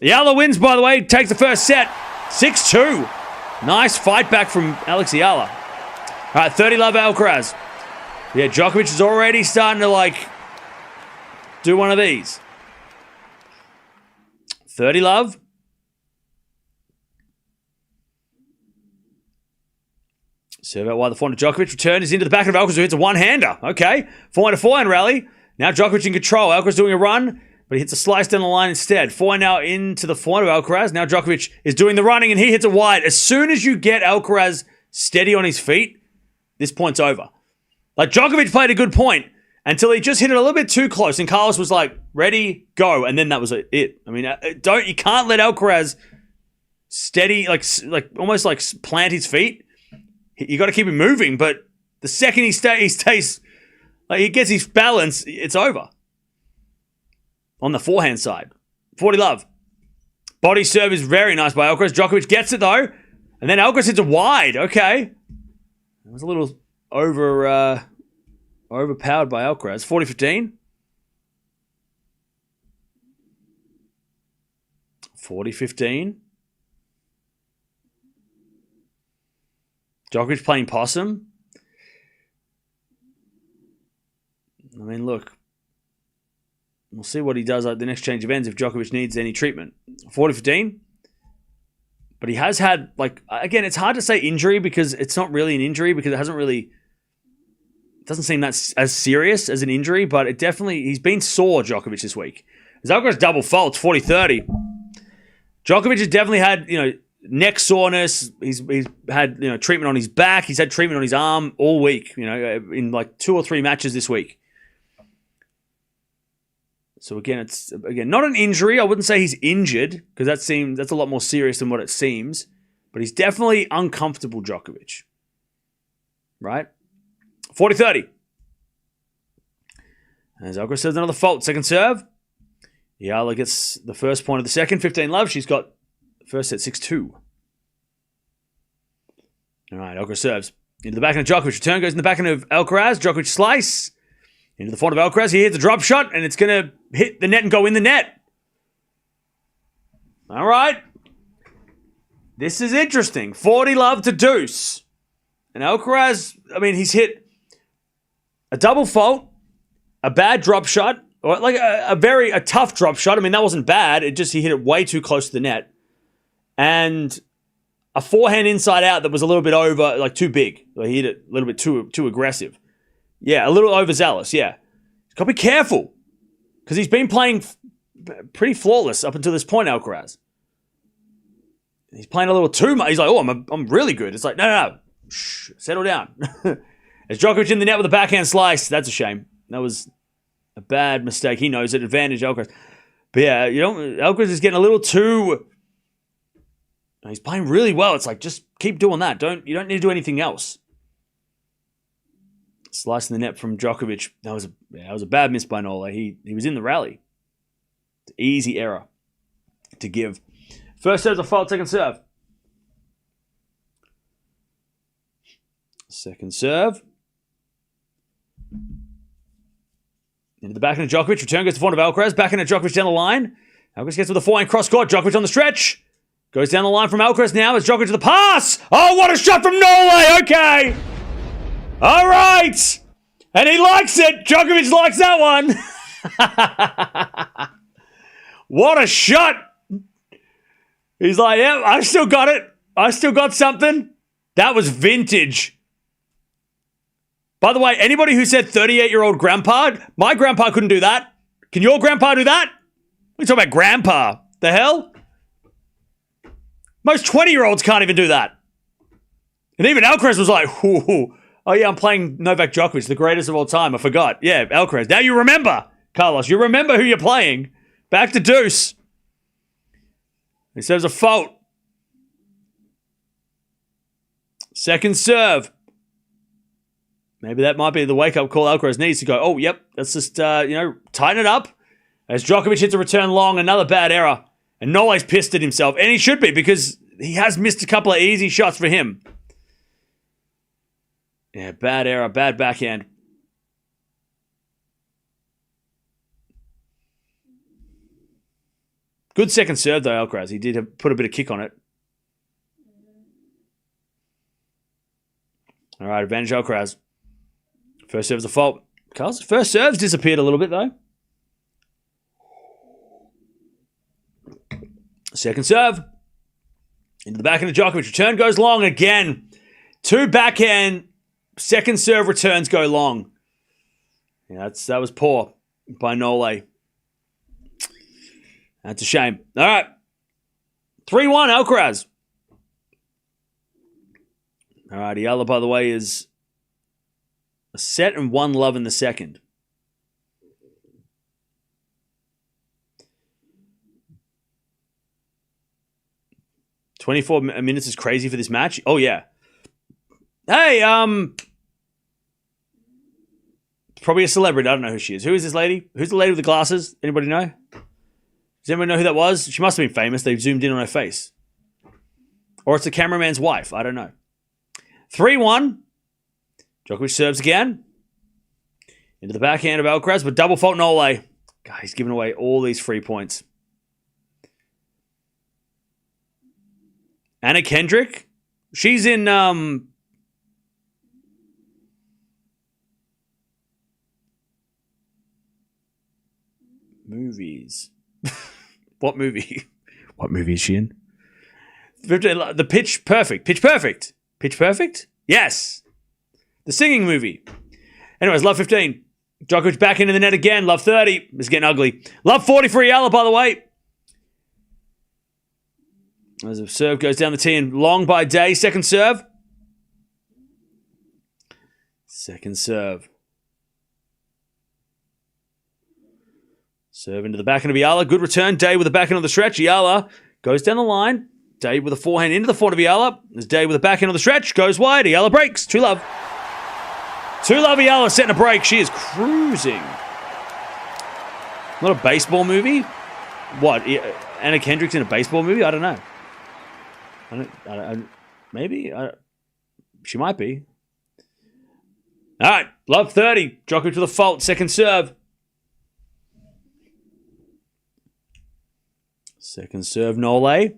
Eala wins, by the way, takes the first set. 6-2. Nice fight back from Alex Eala. All right, 30 love Alcaraz. Yeah, Djokovic is already starting to, like, do one of these. 30 love. Serve out wide the forehand to Djokovic. Return is into the back of Alcaraz, who hits a one-hander. Okay. Forehand rally. Now Djokovic in control. Alcaraz doing a run, but he hits a slice down the line instead. Forehand now into the forehand of Alcaraz. Now Djokovic is doing the running, and he hits it wide. As soon as you get Alcaraz steady on his feet, this point's over. Like, Djokovic played a good point until he just hit it a little bit too close, and Carlos was like, ready, go, and then that was it. I mean, you can't let Alcaraz steady, like almost like plant his feet. You got to keep him moving, but the second he stays, like, he gets his balance, it's over. On the forehand side, 40 love. Body serve is very nice by Alcaraz. Djokovic gets it though, and then Alcaraz hits it wide. Okay, it was a little overpowered by Alcaraz. 40-15. 40-15. Djokovic playing possum. I mean, look. We'll see what he does at the next change of ends if Djokovic needs any treatment. 40-15. But he has had, like, again, it's hard to say injury because it's not really an injury because it doesn't seem that as serious as an injury, but he's been sore, Djokovic, this week. As Alcaraz double faults, 40-30. Djokovic has definitely had, neck soreness. He's had, treatment on his back. He's had treatment on his arm all week, in like 2 or 3 matches this week. So again, it's not an injury. I wouldn't say he's injured because that's a lot more serious than what it seems. But he's definitely uncomfortable, Djokovic. Right? 40-30. As Alcaraz says, another fault. Second serve. Eala gets the first point of the second. 15 love. She's got first set 6-2. All right, Alcaraz serves. Into the backhand of Djokovic. Return goes in the backhand of Alcaraz. Djokovic slice. Into the forehand of Alcaraz. He hits a drop shot, and it's going to hit the net and go in the net. All right. This is interesting. 40 love to deuce. And Alcaraz, he's hit a double fault, a bad drop shot, or like a tough drop shot. That wasn't bad. He hit it way too close to the net. And a forehand inside out that was a little bit over, like too big. He hit it a little bit too aggressive. Yeah, a little overzealous, yeah. Got to be careful. Because he's been playing pretty flawless up until this point, Alcaraz. He's playing a little too much. He's like, I'm really good. It's like, no. Shh, settle down. As Djokovic in the net with a backhand slice. That's a shame. That was a bad mistake. He knows it. Advantage, Alcaraz. But yeah, Alcaraz is getting a little too... He's playing really well. It's like, just keep doing that. You don't need to do anything else. Slicing the net from Djokovic. That was a bad miss by Nola. He was in the rally. It's an easy error to give. First serve's a fault, second serve. Second serve. Into the backhand of Djokovic. Return goes to the forehand of Alcaraz. Backhand of Djokovic down the line. Alcaraz gets with the forehand cross court. Djokovic on the stretch. Goes down the line from Alcaraz now as Djokovic to the pass. Oh, what a shot from Norway. Okay. All right. And he likes it. Djokovic likes that one. What a shot. He's like, yeah, I still got it. I still got something. That was vintage. By the way, anybody who said 38-year-old grandpa, my grandpa couldn't do that. Can your grandpa do that? We're talking about grandpa. The hell? Most 20-year-olds can't even do that. And even Alcaraz was like, ooh. Oh, yeah, I'm playing Novak Djokovic, the greatest of all time. I forgot. Yeah, Alcaraz. Now you remember, Carlos. You remember who you're playing. Back to deuce. He says a fault. Second serve. Maybe that might be the wake-up call Alcaraz needs to go, oh, yep, let's just, tighten it up. As Djokovic hits a return long, another bad error. And Nole's pissed at himself. And he should be because he has missed a couple of easy shots for him. Yeah, bad error, bad backhand. Good second serve, though, Alcaraz. He did put a bit of kick on it. All right, advantage Alcaraz. First serve's a fault. Carl's first serve's disappeared a little bit, though. Second serve. Into the backhand of Djokovic. Return goes long again. 2 backhand. Second serve returns go long. Yeah, that was poor by Nole. That's a shame. All right. 3-1 Alcaraz. All right, Eala, by the way, is a set and 1 love in the second. "24 minutes is crazy for this match." Oh, yeah. Hey, probably a celebrity. I don't know who she is. Who is this lady? Who's the lady with the glasses? Anybody know? Does anyone know who that was? She must have been famous. They've zoomed in on her face. Or it's the cameraman's wife. I don't know. 3-1. Djokovic serves again. Into the backhand of Alcaraz, but double fault Nole. God, he's giving away all these free points. Anna Kendrick. She's in movies. What movie? What movie is she in? The Pitch Perfect. Pitch Perfect. Pitch Perfect? Yes. The singing movie. Anyways, love 15. Djokovic back into the net again. Love 30. It's getting ugly. Love 40 for Eala, by the way. As a serve goes down the tee and long by Day. Second serve. Second serve. Serve into the backhand of Eala. Good return. Day with the backhand of the stretch. Eala goes down the line. Day with a forehand into the forehand of Eala. As Day with the backhand of the stretch. Goes wide. Eala breaks. 2 love. 2 love Eala setting a break. She is cruising. Not a baseball movie? What? Anna Kendrick's in a baseball movie? I don't know. Maybe? She might be. All right. Love 30. Djokovic to the fault. Second serve. Second serve, Nole.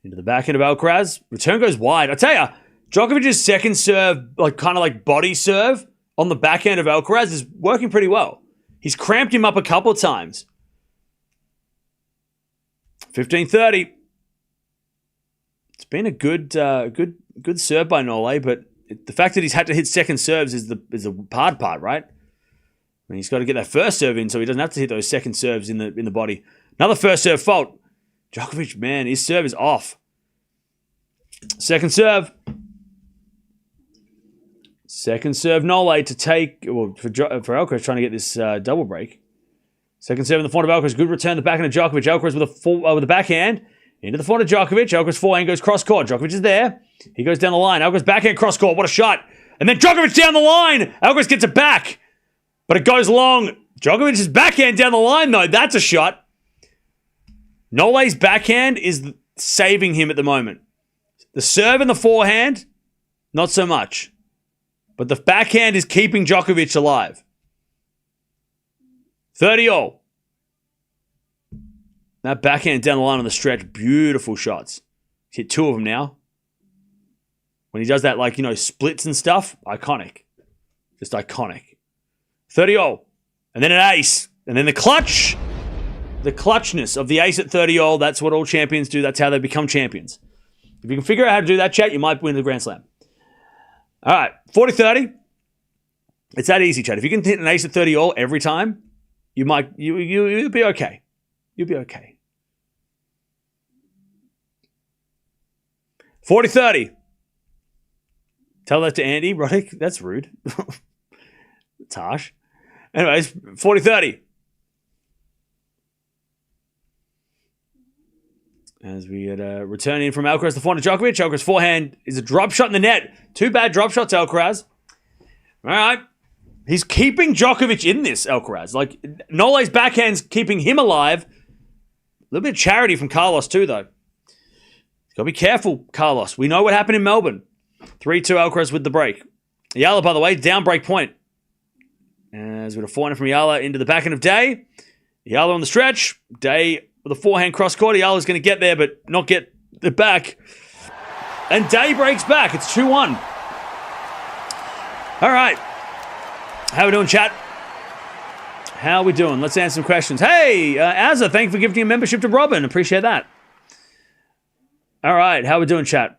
Into the backhand of Alcaraz. Return goes wide. I tell you, Djokovic's second serve, kind of body serve on the backhand of Alcaraz is working pretty well. He's cramped him up a couple of times. 15-30. It's been a good serve by Nole, but the fact that he's had to hit second serves is the hard part, right? I mean, he's got to get that first serve in so he doesn't have to hit those second serves in the body. Another first serve fault. Djokovic, man, his serve is off. Second serve. Second serve Nole to take, for Alcaraz trying to get this double break. Second serve in the front of Alcaraz. Good return the backhand of Djokovic. Alcaraz with a backhand. Into the front of Djokovic. Alcaraz forehand goes cross court. Djokovic is there. He goes down the line. Alcaraz backhand cross court. What a shot. And then Djokovic down the line. Alcaraz gets it back. But it goes long. Djokovic's backhand down the line, though. That's a shot. Nole's backhand is saving him at the moment. The serve and the forehand, not so much. But the backhand is keeping Djokovic alive. 30-all. That backhand down the line on the stretch, beautiful shots. He's hit 2 of them now. When he does that, splits and stuff, iconic. Just iconic. 30-all. And then an ace. And then the clutch. The clutchness of the ace at 30-all. That's what all champions do. That's how they become champions. If you can figure out how to do that, chat, you might win the Grand Slam. All right. 40-30. It's that easy, chat. If you can hit an ace at 30-all every time, you'll be okay. You'll be okay. 40-30. Tell that to Andy, Roddick. That's rude. It's harsh. Anyways, 40-30. As we get a return in from Alcaraz, the forehand of Djokovic. Alcaraz forehand is a drop shot in the net. 2 bad drop shots, Alcaraz. All right. He's keeping Djokovic in this, Alcaraz. Nole's backhand's keeping him alive. A little bit of charity from Carlos too, though. Got to be careful, Carlos. We know what happened in Melbourne. 3-2 Alcaraz with the break. Eala, by the way, down break point. As with a forehand from Eala into the backhand of Day. Eala on the stretch. Day with a forehand cross court. Eala's going to get there, but not get it back. And Day breaks back. It's 2-1. All right. How we doing, chat? How we doing? Let's answer some questions. Hey, Azza, thank you for gifting a membership to Robin. Appreciate that. All right. How we doing, chat?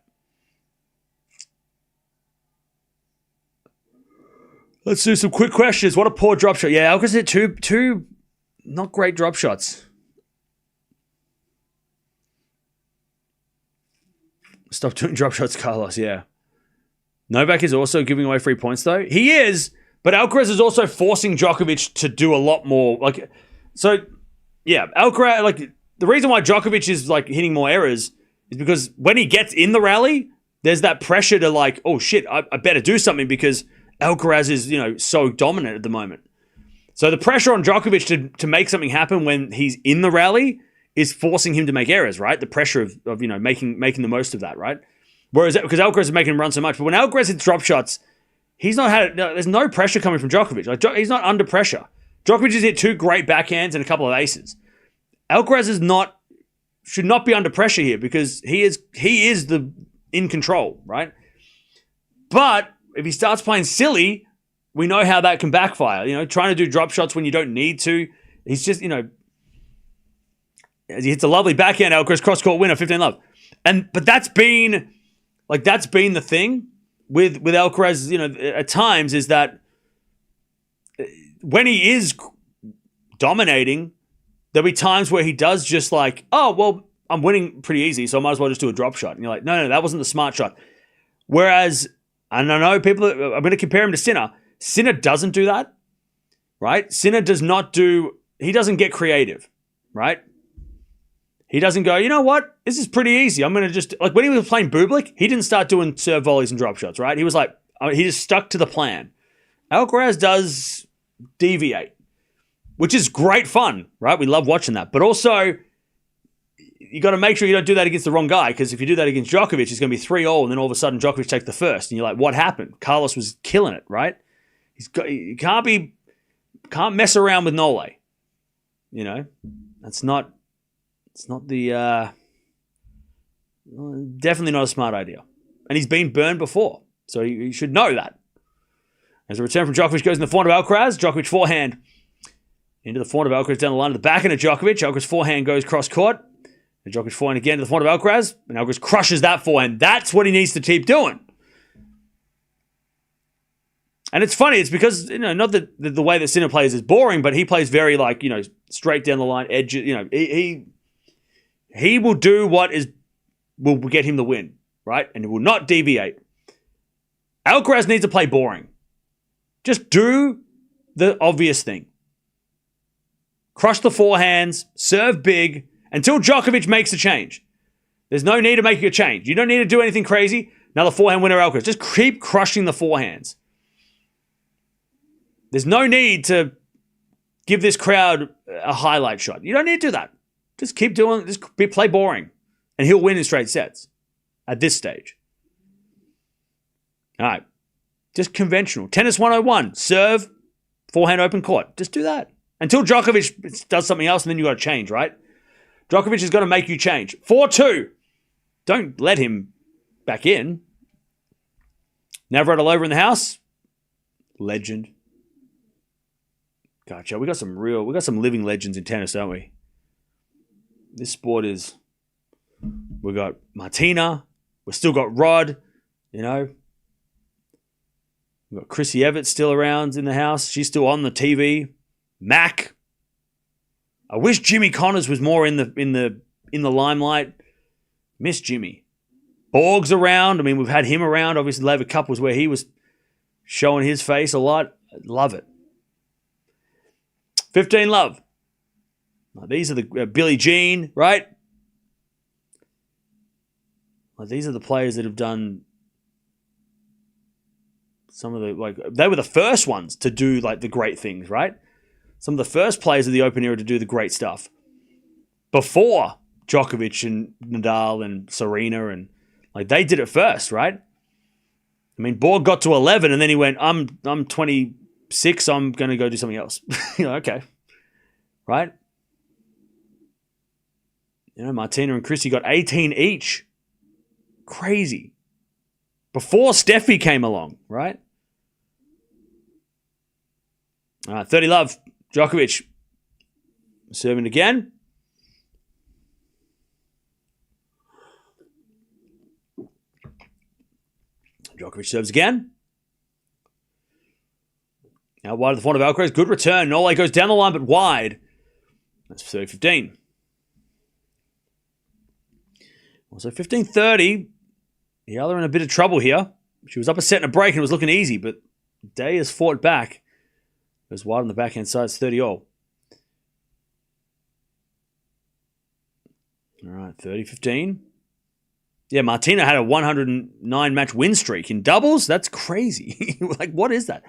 Let's do some quick questions. What a poor drop shot. Yeah, Alcaraz hit two not great drop shots. Stop doing drop shots, Carlos. Yeah. Novak is also giving away free points, though. He is, but Alcaraz is also forcing Djokovic to do a lot more. Like, so, yeah, Alcaraz, like, the reason why Djokovic is, like, hitting more errors is because when he gets in the rally, there's that pressure to, like, oh, shit, I better do something because Alcaraz is, so dominant at the moment. So the pressure on Djokovic to make something happen when he's in the rally is forcing him to make errors, right? The pressure of making the most of that, right? Whereas, because Alcaraz is making him run so much, but when Alcaraz hits drop shots, there's no pressure coming from Djokovic. Like, he's not under pressure. Djokovic has hit 2 great backhands and a couple of aces. Alcaraz should not be under pressure here because he is in control, right? But if he starts playing silly, we know how that can backfire. Trying to do drop shots when you don't need to. He's just, as he hits a lovely backhand, Alcaraz cross-court winner, 15-love. But that's been the thing with Alcaraz, at times, is that when he is dominating, there'll be times where he does just like, oh, well, I'm winning pretty easy, so I might as well just do a drop shot. And you're like, no, that wasn't the smart shot. Whereas, and I know people, I'm going to compare him to Sinner. Sinner doesn't do that, right? Sinner he doesn't get creative, right? He doesn't go, you know what? This is pretty easy. I'm going to just, like when he was playing Bublik, he didn't start doing serve volleys and drop shots, right? He was like, he just stuck to the plan. Alcaraz does deviate, which is great fun, right? We love watching that. But also, you got to make sure you don't do that against the wrong guy, because if you do that against Djokovic, it's going to be 3-0, and then all of a sudden Djokovic takes the first, and you're like, what happened? Carlos was killing it, right? You can't mess around with Nole. It's not the definitely not a smart idea, and he's been burned before, so you should know that. As a return from Djokovic goes in the forehand of Alcaraz, Djokovic forehand into the forehand of Alcaraz down the line of the backhand of Djokovic. Alcaraz forehand goes cross court. And Djokovic forehand again to the forehand of Alcaraz, and Alcaraz crushes that forehand. That's what he needs to keep doing. And it's funny, it's because, not that the way that Sinner plays is boring, but he plays very straight down the line, edge, he will do what will get him the win, right? And he will not deviate. Alcaraz needs to play boring. Just do the obvious thing. Crush the forehands, serve big, until Djokovic makes a change. There's no need to make a change. You don't need to do anything crazy. Another forehand winner, Alcaraz. Just keep crushing the forehands. There's no need to give this crowd a highlight shot. You don't need to do that. Just keep doing, play boring. And he'll win in straight sets at this stage. All right. Just conventional. Tennis 101. Serve, forehand open court. Just do that. Until Djokovic does something else, and then you got to change, right? Djokovic has got to make you change. 4-2. Don't let him back in. Navratilova in the house. Legend. Gotcha. We got some living legends in tennis, don't we? This sport is, we got Martina. We've still got Rod, We've got Chrissy Evans still around in the house. She's still on the TV. Mac. I wish Jimmy Connors was more in the limelight. Miss Jimmy. Borg's around. I mean, we've had him around. Obviously, Laver Cup was where he was showing his face a lot. Love it. 15-love. These are the Billie Jean, right? These are the players that have done some of the, they were the first ones to do the great things, right? Some of the first players of the Open era to do the great stuff. Before Djokovic and Nadal and Serena, and they did it first, right? I mean, Borg got to 11 and then he went, I'm 26, I'm going to go do something else. Okay. Right? Martina and Chrissy got 18 each. Crazy. before Steffi came along, right? All right, 30 love. Djokovic serving again. Djokovic serves again. Now wide of the front of Alcaraz. Good return. Nole goes down the line, but wide. That's 30-15. Also 15-30. Eala in a bit of trouble here. She was up a set and a break and it was looking easy, but Day has fought back. Goes wide on the backhand side. It's 30-all. All right, 30-15. Yeah, Martina had a 109-match win streak in doubles. That's crazy. Like, what is that?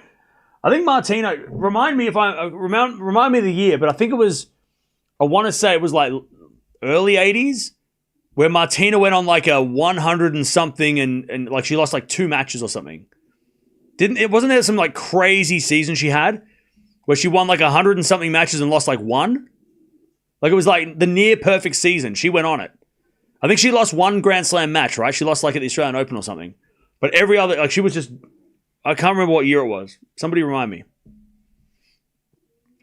I think Martina, remind me of the year, but I think it was, I want to say it was like early 80s, where Martina went on like a 100 and something and like she lost like 2 matches or something. Wasn't there some like crazy season she had where she won like 100 and something matches and lost like 1? Like it was like the near perfect season. She went on it. I think she lost 1 Grand Slam match, right? She lost like at the Australian Open or something. But every other, like she was just, I can't remember what year it was. Somebody remind me.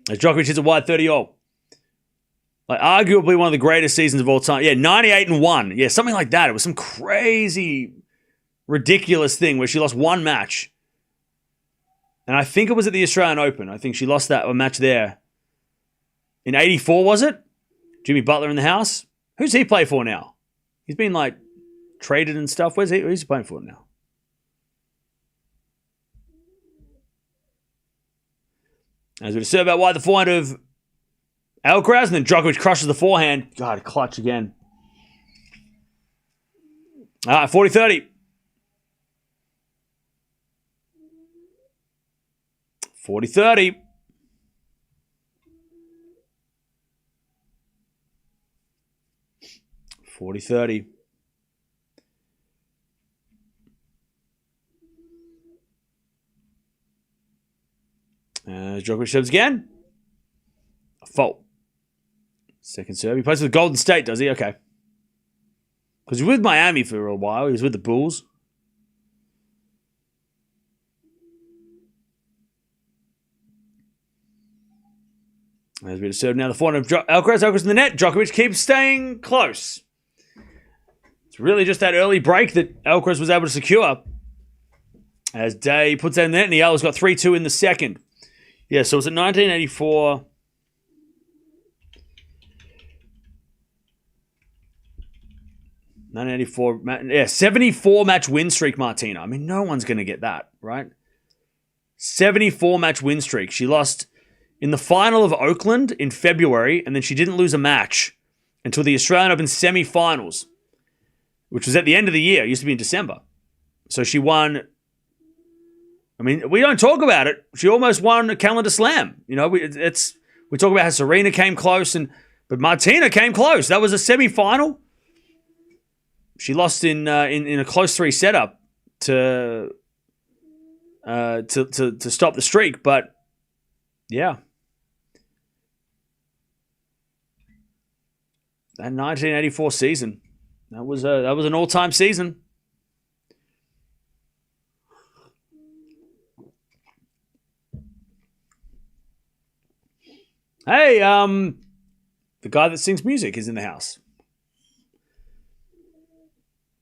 As Djokovic hits a wide 30-all. Like arguably one of the greatest seasons of all time. Yeah, 98-1. Yeah, something like that. It was some crazy, ridiculous thing where she lost 1 match. And I think it was at the Australian Open. I think she lost that match there. In 84, was it? Jimmy Butler in the house. Who's he play for now? He's been like traded and stuff. Who's he playing for now? As we serve out wide the forehand of Alcaraz, and then Djokovic crushes the forehand. God, clutch again. All right, 40-30. 40-30. Djokovic serves again. A fault. Second serve. He plays with Golden State, does he? Okay. Because he was with Miami for a while. He was with the Bulls. As we serve now the forehand of Alcaraz. Alcaraz in the net. Djokovic keeps staying close. It's really just that early break that Alcaraz was able to secure. As Day puts that in the net, and Eala's got 3-2 in the second. Yeah, so it's at 1984. Yeah, 74 match win streak, Martina. I mean, no one's going to get that, right? 74 match win streak. She lost in the final of Oakland in February, and then she didn't lose a match until the Australian Open semi-finals, which was at the end of the year. It used to be in December. So she won. I mean, we don't talk about it. She almost won a calendar slam. You know, we talk about how Serena came close, but Martina came close. That was a semi-final. She lost in a close 3 setup to stop the streak, but yeah, that 1984 season, that was an all-time season. Hey, the guy that sings music is in the house.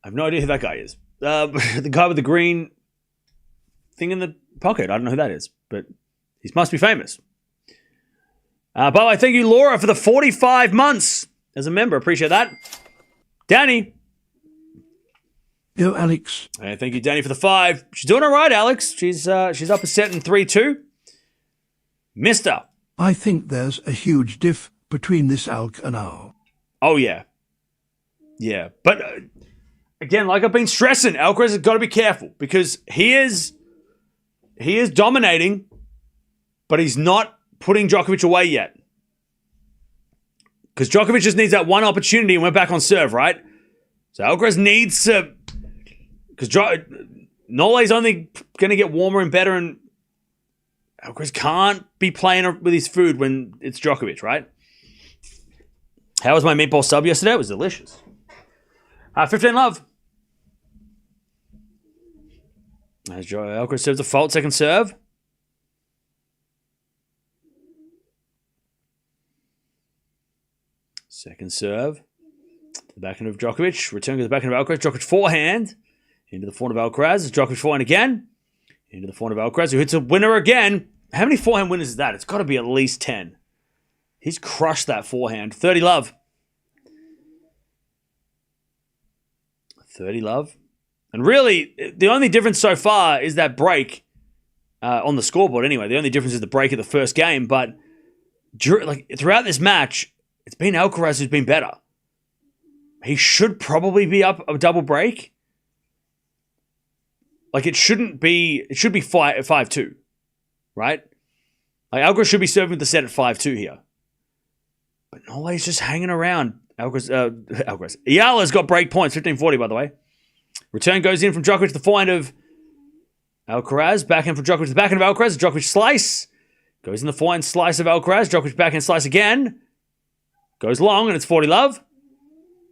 I have no idea who that guy is. The guy with the green thing in the pocket. I don't know who that is, but he must be famous. By the way, thank you, Laura, for the 45 months as a member. Appreciate that. Danny. Yo, Alex. Hey, thank you, Danny, for the 5. She's doing all right, Alex. She's up a set in 3-2. Mister. I think there's a huge diff between this Alc and Al. Oh, yeah. Yeah. But, again, like I've been stressing, Alcaraz has got to be careful because he is dominating, but he's not putting Djokovic away yet. Because Djokovic just needs that one opportunity and went back on serve, right? So Alcaraz needs to... Because Nole's only going to get warmer and better, and Alcaraz can't be playing with his food when it's Djokovic, right? How was my meatball sub yesterday? It was delicious. 15 love. As Alcaraz serves a fault, second serve. Second serve. To the backhand of Djokovic. Return to the backhand of Alcaraz. Djokovic forehand. Into the forehand of Alcaraz. Djokovic forehand again. Into the forehand of Alcaraz, who hits a winner again. How many forehand winners is that? It's got to be at least 10. He's crushed that forehand. 30 love. 30 love. And really, the only difference so far is that break on the scoreboard anyway. The only difference is the break at the first game. But throughout this match, it's been Alcaraz who's been better. He should probably be up a double break. It should be 5-2, right? Alcaraz should be serving the set at 5-2 here. But Nole's just hanging around. Alcaraz. Eala's got break points, 15-40, by the way. Return goes in from Djokovic to the forehand of Alcaraz. Backhand from Djokovic to the backhand of Alcaraz. Djokovic slice. Goes in the forehand slice of Alcaraz. Djokovic backhand slice again. Goes long, and it's 40 love.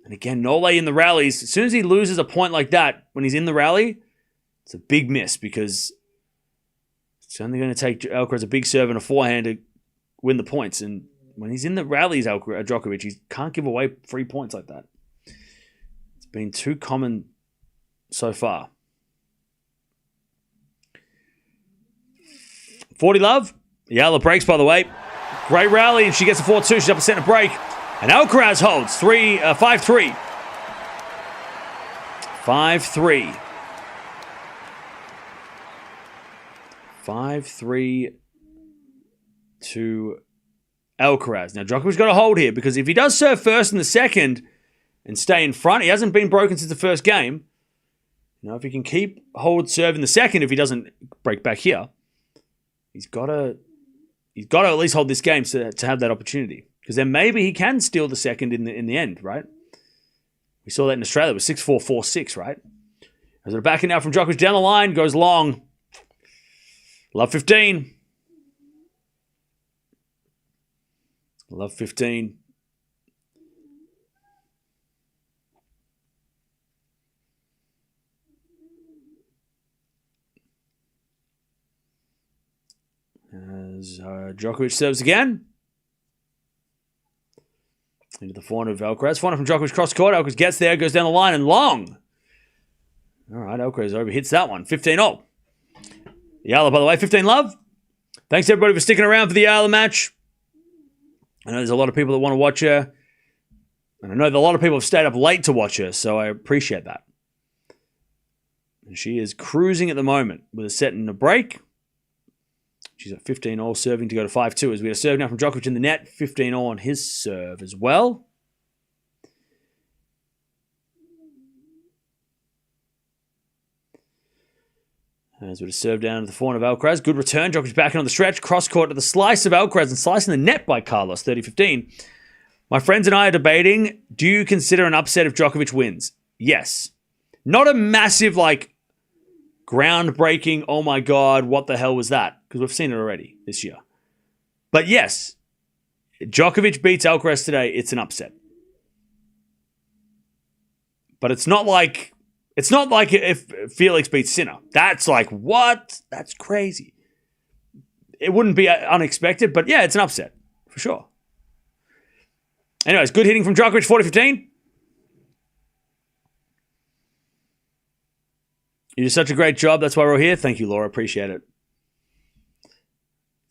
And again, Nole in the rallies. As soon as he loses a point like that, when he's in the rally, it's a big miss because it's only going to take Alcaraz a big serve and a forehand to win the points. And when he's in the rallies, Djokovic, he can't give away 3 points like that. It's been too common so far. 40 love. Eala breaks, by the way. Great rally, and she gets a 4-2. She's up a center break. And Alcaraz holds 5-3. 5-3. 5-3 to Alcaraz. Now, Djokovic's got to hold here because if he does serve first in the second and stay in front, he hasn't been broken since the first game. If he can keep hold serve in the second, if he doesn't break back here, he's got to at least hold this game to have that opportunity. Because then maybe he can steal the second in the end, right? We saw that in Australia. It was 6-4, 4-6, right? As a backhand now from Djokovic down the line, goes long. Love 15. Love 15. As Djokovic serves again. Into the forehand of Alcaraz. Forehand from Djokovic cross court. Alcaraz gets there, goes down the line and long. All right, Alcaraz overhits that one. 15-0. Eala, by the way, 15 love. Thanks everybody for sticking around for the Eala match. I know there's a lot of people that want to watch her. And I know that a lot of people have stayed up late to watch her, so I appreciate that. And she is cruising at the moment with a set and a break. She's at 15-all, serving to go to 5-2 as we have a serve now from Djokovic in the net. 15-all on his serve as well. As we have serve down to the forehand of Alcaraz. Good return. Djokovic back in on the stretch. Cross court to the slice of Alcaraz and slicing the net by Carlos, 30-15. My friends and I are debating, do you consider an upset if Djokovic wins? Yes. Not a massive, groundbreaking, oh my God, what the hell was that? Because we've seen it already this year. But yes, Djokovic beats Alcaraz today, it's an upset. But it's not like if Felix beats Sinner. That's what? That's crazy. It wouldn't be unexpected, but yeah, it's an upset, for sure. Anyways, good hitting from Djokovic, 40-15. You did such a great job. That's why we're here. Thank you, Laura. Appreciate it.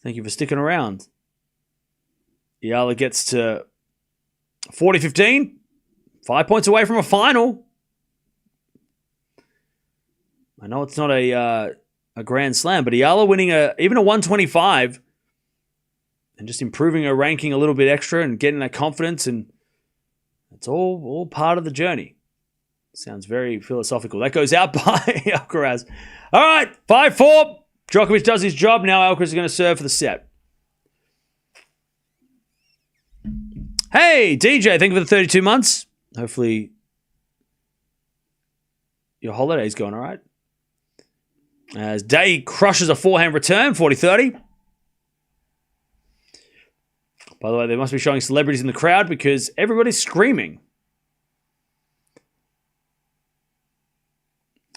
Thank you for sticking around. Eala gets to 40-15. 5 points away from a final. I know it's not a Grand Slam, but Eala winning even a 125 and just improving her ranking a little bit extra and getting that confidence, and it's all part of the journey. Sounds very philosophical. That goes out by Alcaraz. All right, 5-4. Djokovic does his job. Now Alcaraz is going to serve for the set. Hey, DJ, thank you for the 32 months. Hopefully your holiday's going all right. As Day crushes a forehand return, 40-30. By the way, they must be showing celebrities in the crowd because everybody's screaming.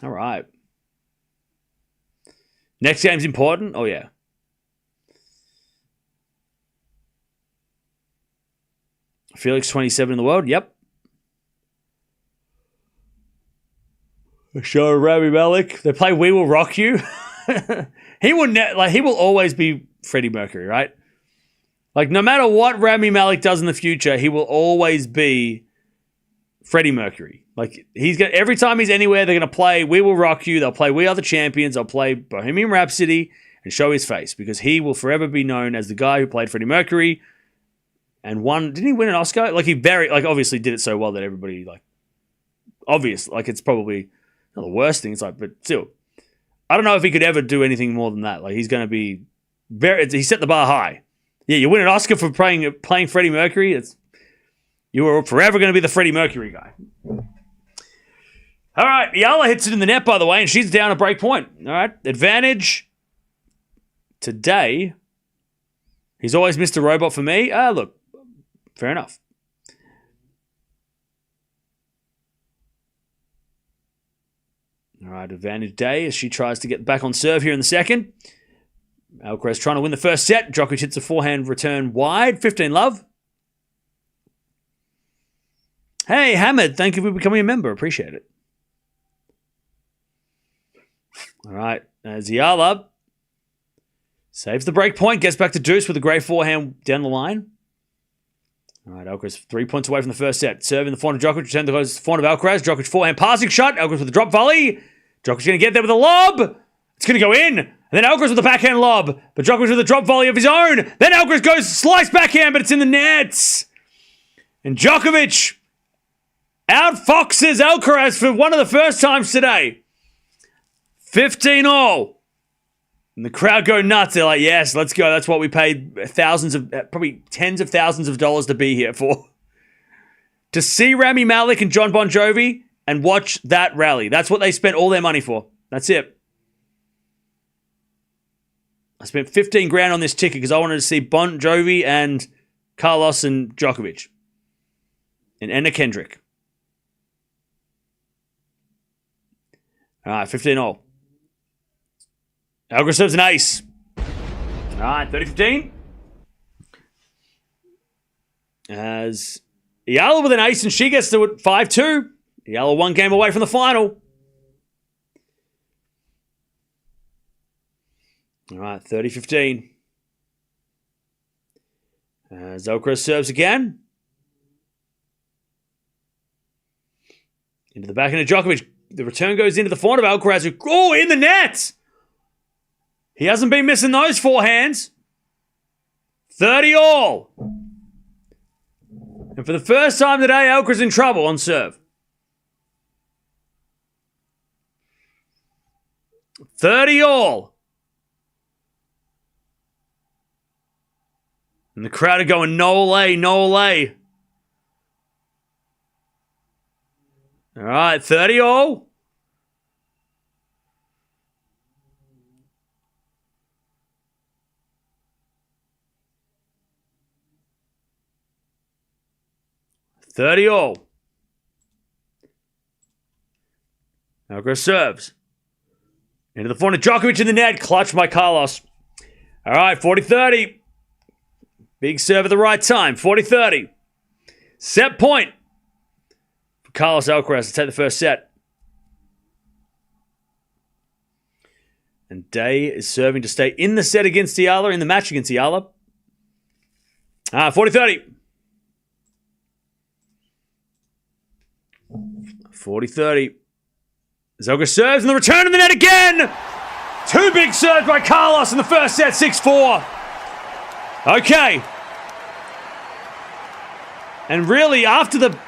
All right. Next game's important? Oh, yeah. Felix 27 in the world? Yep. Show Rami Malek. They play We Will Rock You. He will always be Freddie Mercury, right? Like, no matter what Rami Malek does in the future, he will always be Freddie Mercury. Like, every time he's anywhere, they're going to play We Will Rock You. They'll play We Are the Champions. They'll play Bohemian Rhapsody and show his face because he will forever be known as the guy who played Freddie Mercury and won. Didn't he win an Oscar? Like, obviously did it so well that everybody, it's probably not the worst thing. It's like, but still, I don't know if he could ever do anything more than that. Like, he's going to be he set the bar high. Yeah, you win an Oscar for playing Freddie Mercury. You are forever going to be the Freddie Mercury guy. All right, Eala hits it in the net, by the way, and she's down a break point. All right, advantage today. He's always Mr. Robot for me. Look, fair enough. All right, advantage day as she tries to get back on serve here in the second. Alcaraz trying to win the first set. Djokovic hits a forehand return wide. 15 love. Hey, Hamid, thank you for becoming a member. Appreciate it. All right, as Eala saves the break point, gets back to deuce with a great forehand down the line. All right, Alcaraz 3 points away from the first set. Serving the forehand of Djokovic, return to the forehand of Alcaraz. Djokovic forehand passing shot. Alcaraz with a drop volley. Djokovic's going to get there with a lob. It's going to go in. And then Alcaraz with a backhand lob. But Djokovic with a drop volley of his own. Then Alcaraz goes slice backhand, but it's in the nets. And Djokovic outfoxes Alcaraz for one of the first times today. 15-all. And the crowd go nuts. They're like, yes, let's go. That's what we paid probably tens of thousands of dollars to be here for. To see Rami Malek and John Bon Jovi and watch that rally. That's what they spent all their money for. That's it. I spent 15 grand on this ticket because I wanted to see Bon Jovi and Carlos and Djokovic. And Anna Kendrick. All right, 15-all. Alcaraz serves an ace. All right, 30-15. As Eala with an ace and she gets to it 5-2. Eala one game away from the final. All right, 30-15. As Alcaraz serves again. Into the backhand of Djokovic. The return goes into the forehand of Alcaraz. In the net! He hasn't been missing those forehands. 30-all. And for the first time today, Alcaraz in trouble on serve. 30-all. And the crowd are going, no way, no way. All right, 30-all. All. Alcaraz serves. Into the forehand of Djokovic in the net. Clutched by Carlos. All right, 40-30. Big serve at the right time. 40-30. Set point for Carlos Alcaraz to take the first set. And Day is serving to stay in the set against Eala, in the match against Eala. 40-30. 40-30. Alcaraz serves and the return in the net again. Two big serves by Carlos in the first set, 6-4. Okay. And really, after the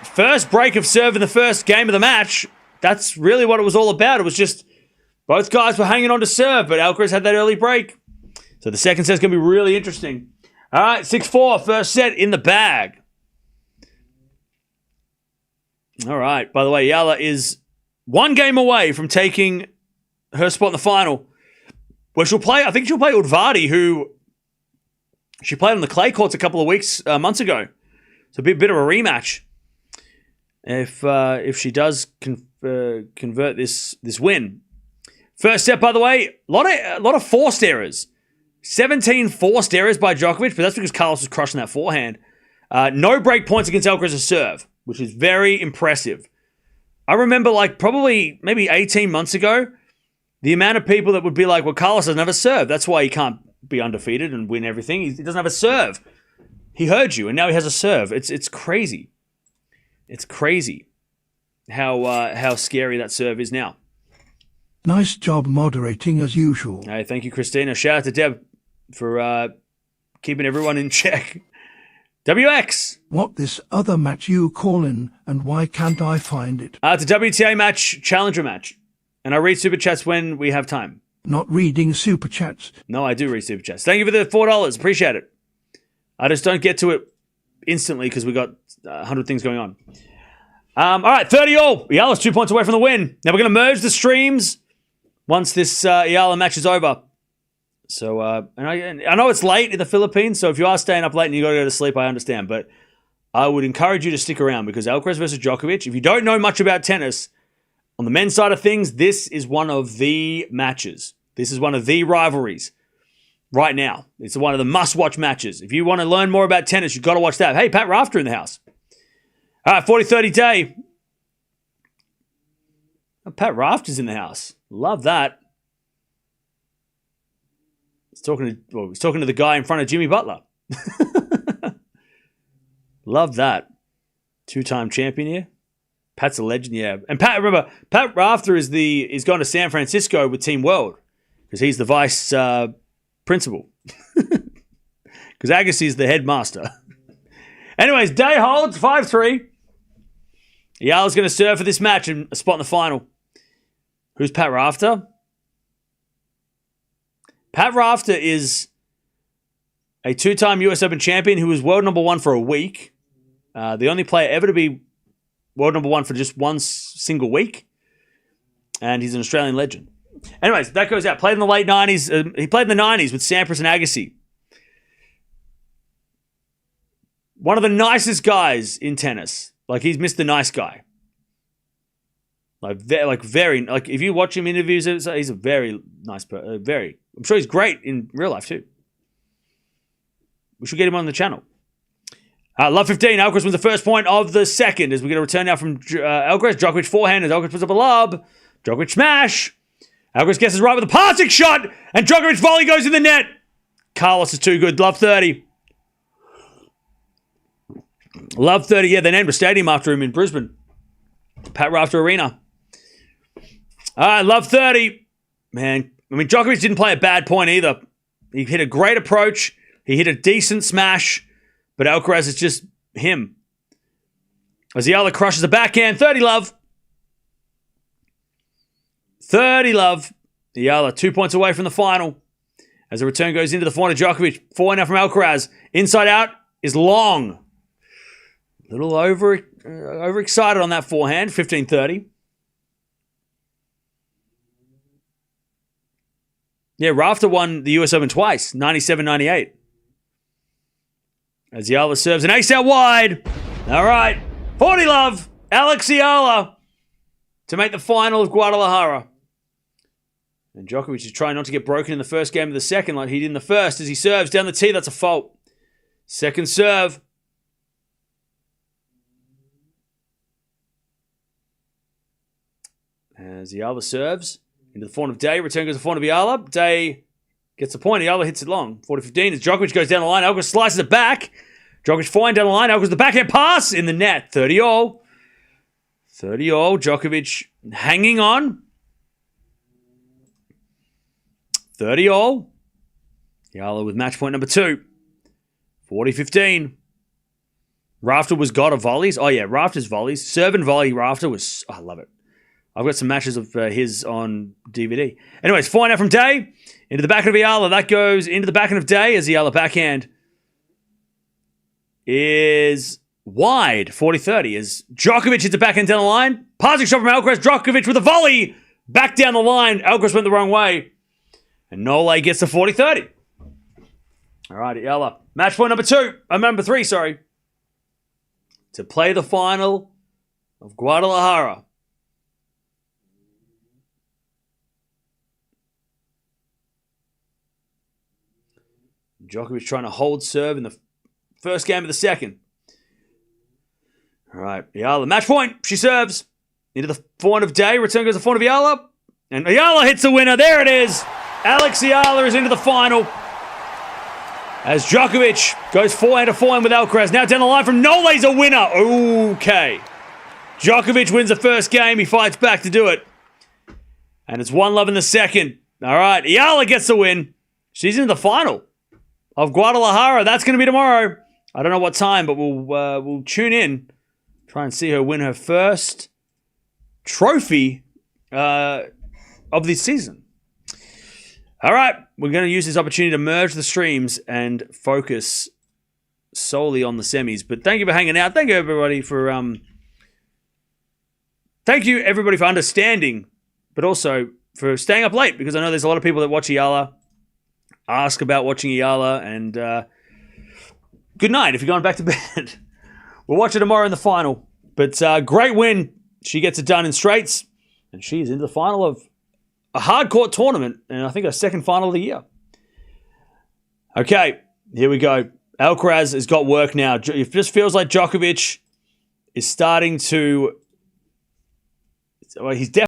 first break of serve in the first game of the match, that's really what it was all about. It was just both guys were hanging on to serve, but Alcaraz had that early break. So the second set's going to be really interesting. All right, 6-4, first set in the bag. All right. By the way, Eala is one game away from taking her spot in the final, where she'll play. I think she'll play Udvardi, who she played on the clay courts a couple of months ago. So a bit of a rematch. If she does convert this win, First set, by the way, a lot of forced errors. 17 forced errors by Djokovic, but that's because Carlos was crushing that forehand. No break points against Alcaraz's serve, which is very impressive. I remember probably maybe 18 months ago, the amount of people that would be like, well, Carlos doesn't have a serve. That's why he can't be undefeated and win everything. He doesn't have a serve. He heard you, and now he has a serve. It's crazy. It's crazy how scary that serve is now. Nice job moderating as usual. Hey, thank you, Christina. Shout out to Deb for keeping everyone in check. WX. What this other match you callin', and why can't I find it? It's a WTA match, challenger match. And I read super chats when we have time. Not reading super chats. No, I do read super chats. Thank you for the $4. Appreciate it. I just don't get to it instantly because we got 100 things going on. All right, 30-all. Eala's 2 points away from the win. Now we're going to merge the streams once this Eala match is over. So, and I know it's late in the Philippines, so if you are staying up late and you got to go to sleep, I understand. But I would encourage you to stick around because Alcaraz versus Djokovic, if you don't know much about tennis, on the men's side of things, this is one of the matches. This is one of the rivalries right now. It's one of the must-watch matches. If you want to learn more about tennis, you've got to watch that. Hey, Pat Rafter in the house. All right, 40-30 day. Oh, Pat Rafter's in the house. Love that. He's talking to the guy in front of Jimmy Butler. Love that. 2-time champion here. Pat's a legend, yeah. And Pat Rafter is going to San Francisco with Team World because he's the vice principal. Because Agassi is the headmaster. Anyways, day holds 5-3. Eala's going to serve for this match and a spot in the final. Who's Pat Rafter? Pat Rafter is a 2-time US Open champion who was world number 1 for a week. The only player ever to be world number 1 for just one single week. And he's an Australian legend. Anyways, that goes out. Played in the late 90s. He played in the 90s with Sampras and Agassi. One of the nicest guys in tennis. He's Mr. Nice Guy. If you watch him interviews, he's a very nice person. I'm sure he's great in real life too. We should get him on the channel. Love 15. Alcaraz wins the first point of the second as we get a return now from Alcaraz. Djokovic forehand as Alcaraz puts up a lob. Djokovic smash. Alcaraz guesses right with a passing shot and Djokovic volley goes in the net. Carlos is too good. Love 30. Love 30. Yeah, they named a stadium after him in Brisbane. Pat Rafter Arena. All right, love 30. Man, Djokovic didn't play a bad point either. He hit a great approach. He hit a decent smash. But Alcaraz is just him. As Eala crushes the backhand. 30 love. 30 love. Eala 2 points away from the final. As the return goes into the forehand of Djokovic. Forehand now from Alcaraz. Inside out is long. A little overexcited on that forehand. 15-30. Yeah, Rafter won the US Open twice. 97-98. As Eala serves an ace out wide. All right. 40 love. Alex Eala to make the final of Guadalajara. And Djokovic is trying not to get broken in the first game of the second like he did in the first. As he serves down the tee, that's a fault. Second serve. As Eala serves into the forehand of Day. Return goes to the forehand of Eala. Day gets the point. Eala hits it long. 40-15 as Djokovic goes down the line. Alcaraz slices it back. Djokovic forehand down the line. Alcaraz the backhand pass in the net. 30-all. 30-all. Djokovic hanging on. 30-all. Eala with match point number 2. 40-15. Rafter was god of volleys. Oh, yeah. Rafter's volleys. Serve and volley. Rafter was... I love it. I've got some matches of his on DVD. Anyways, forehand out from Day. Into the backhand of Eala. That goes into the backhand of Day as Eala backhand is wide. 40-30 as Djokovic hits the backhand down the line. Passing shot from Alcaraz. Djokovic with a volley. Back down the line. Alcaraz went the wrong way. And Nole gets the 40-30. All right, Eala. Match point number 3, sorry. To play the final of Guadalajara. Djokovic trying to hold serve in the first game of the second. All right, Eala, match point. She serves into the forehand of Day. Return goes to the forehand of Eala. And Eala hits the winner. There it is. Alex Eala is into the final. As Djokovic goes forehand to forehand with Alcaraz. Now down the line from Nole's a winner. Okay. Djokovic wins the first game. He fights back to do it. And it's 1-love in the second. All right, Eala gets the win. She's into the final of Guadalajara. That's going to be tomorrow. I don't know what time, but we'll tune in. Try and see her win her first trophy of this season. All right, we're going to use this opportunity to merge the streams and focus solely on the semis. But thank you for hanging out. Thank you everybody for understanding, but also for staying up late, because I know there's a lot of people that watch Eala, ask about watching Eala, and good night if you're going back to bed. We'll watch her tomorrow in the final. But great win. She gets it done in straights, and she's into the final of a hard-court tournament, and I think her second final of the year. Okay, here we go. Alcaraz has got work now. It just feels like Djokovic is starting to... He's definitely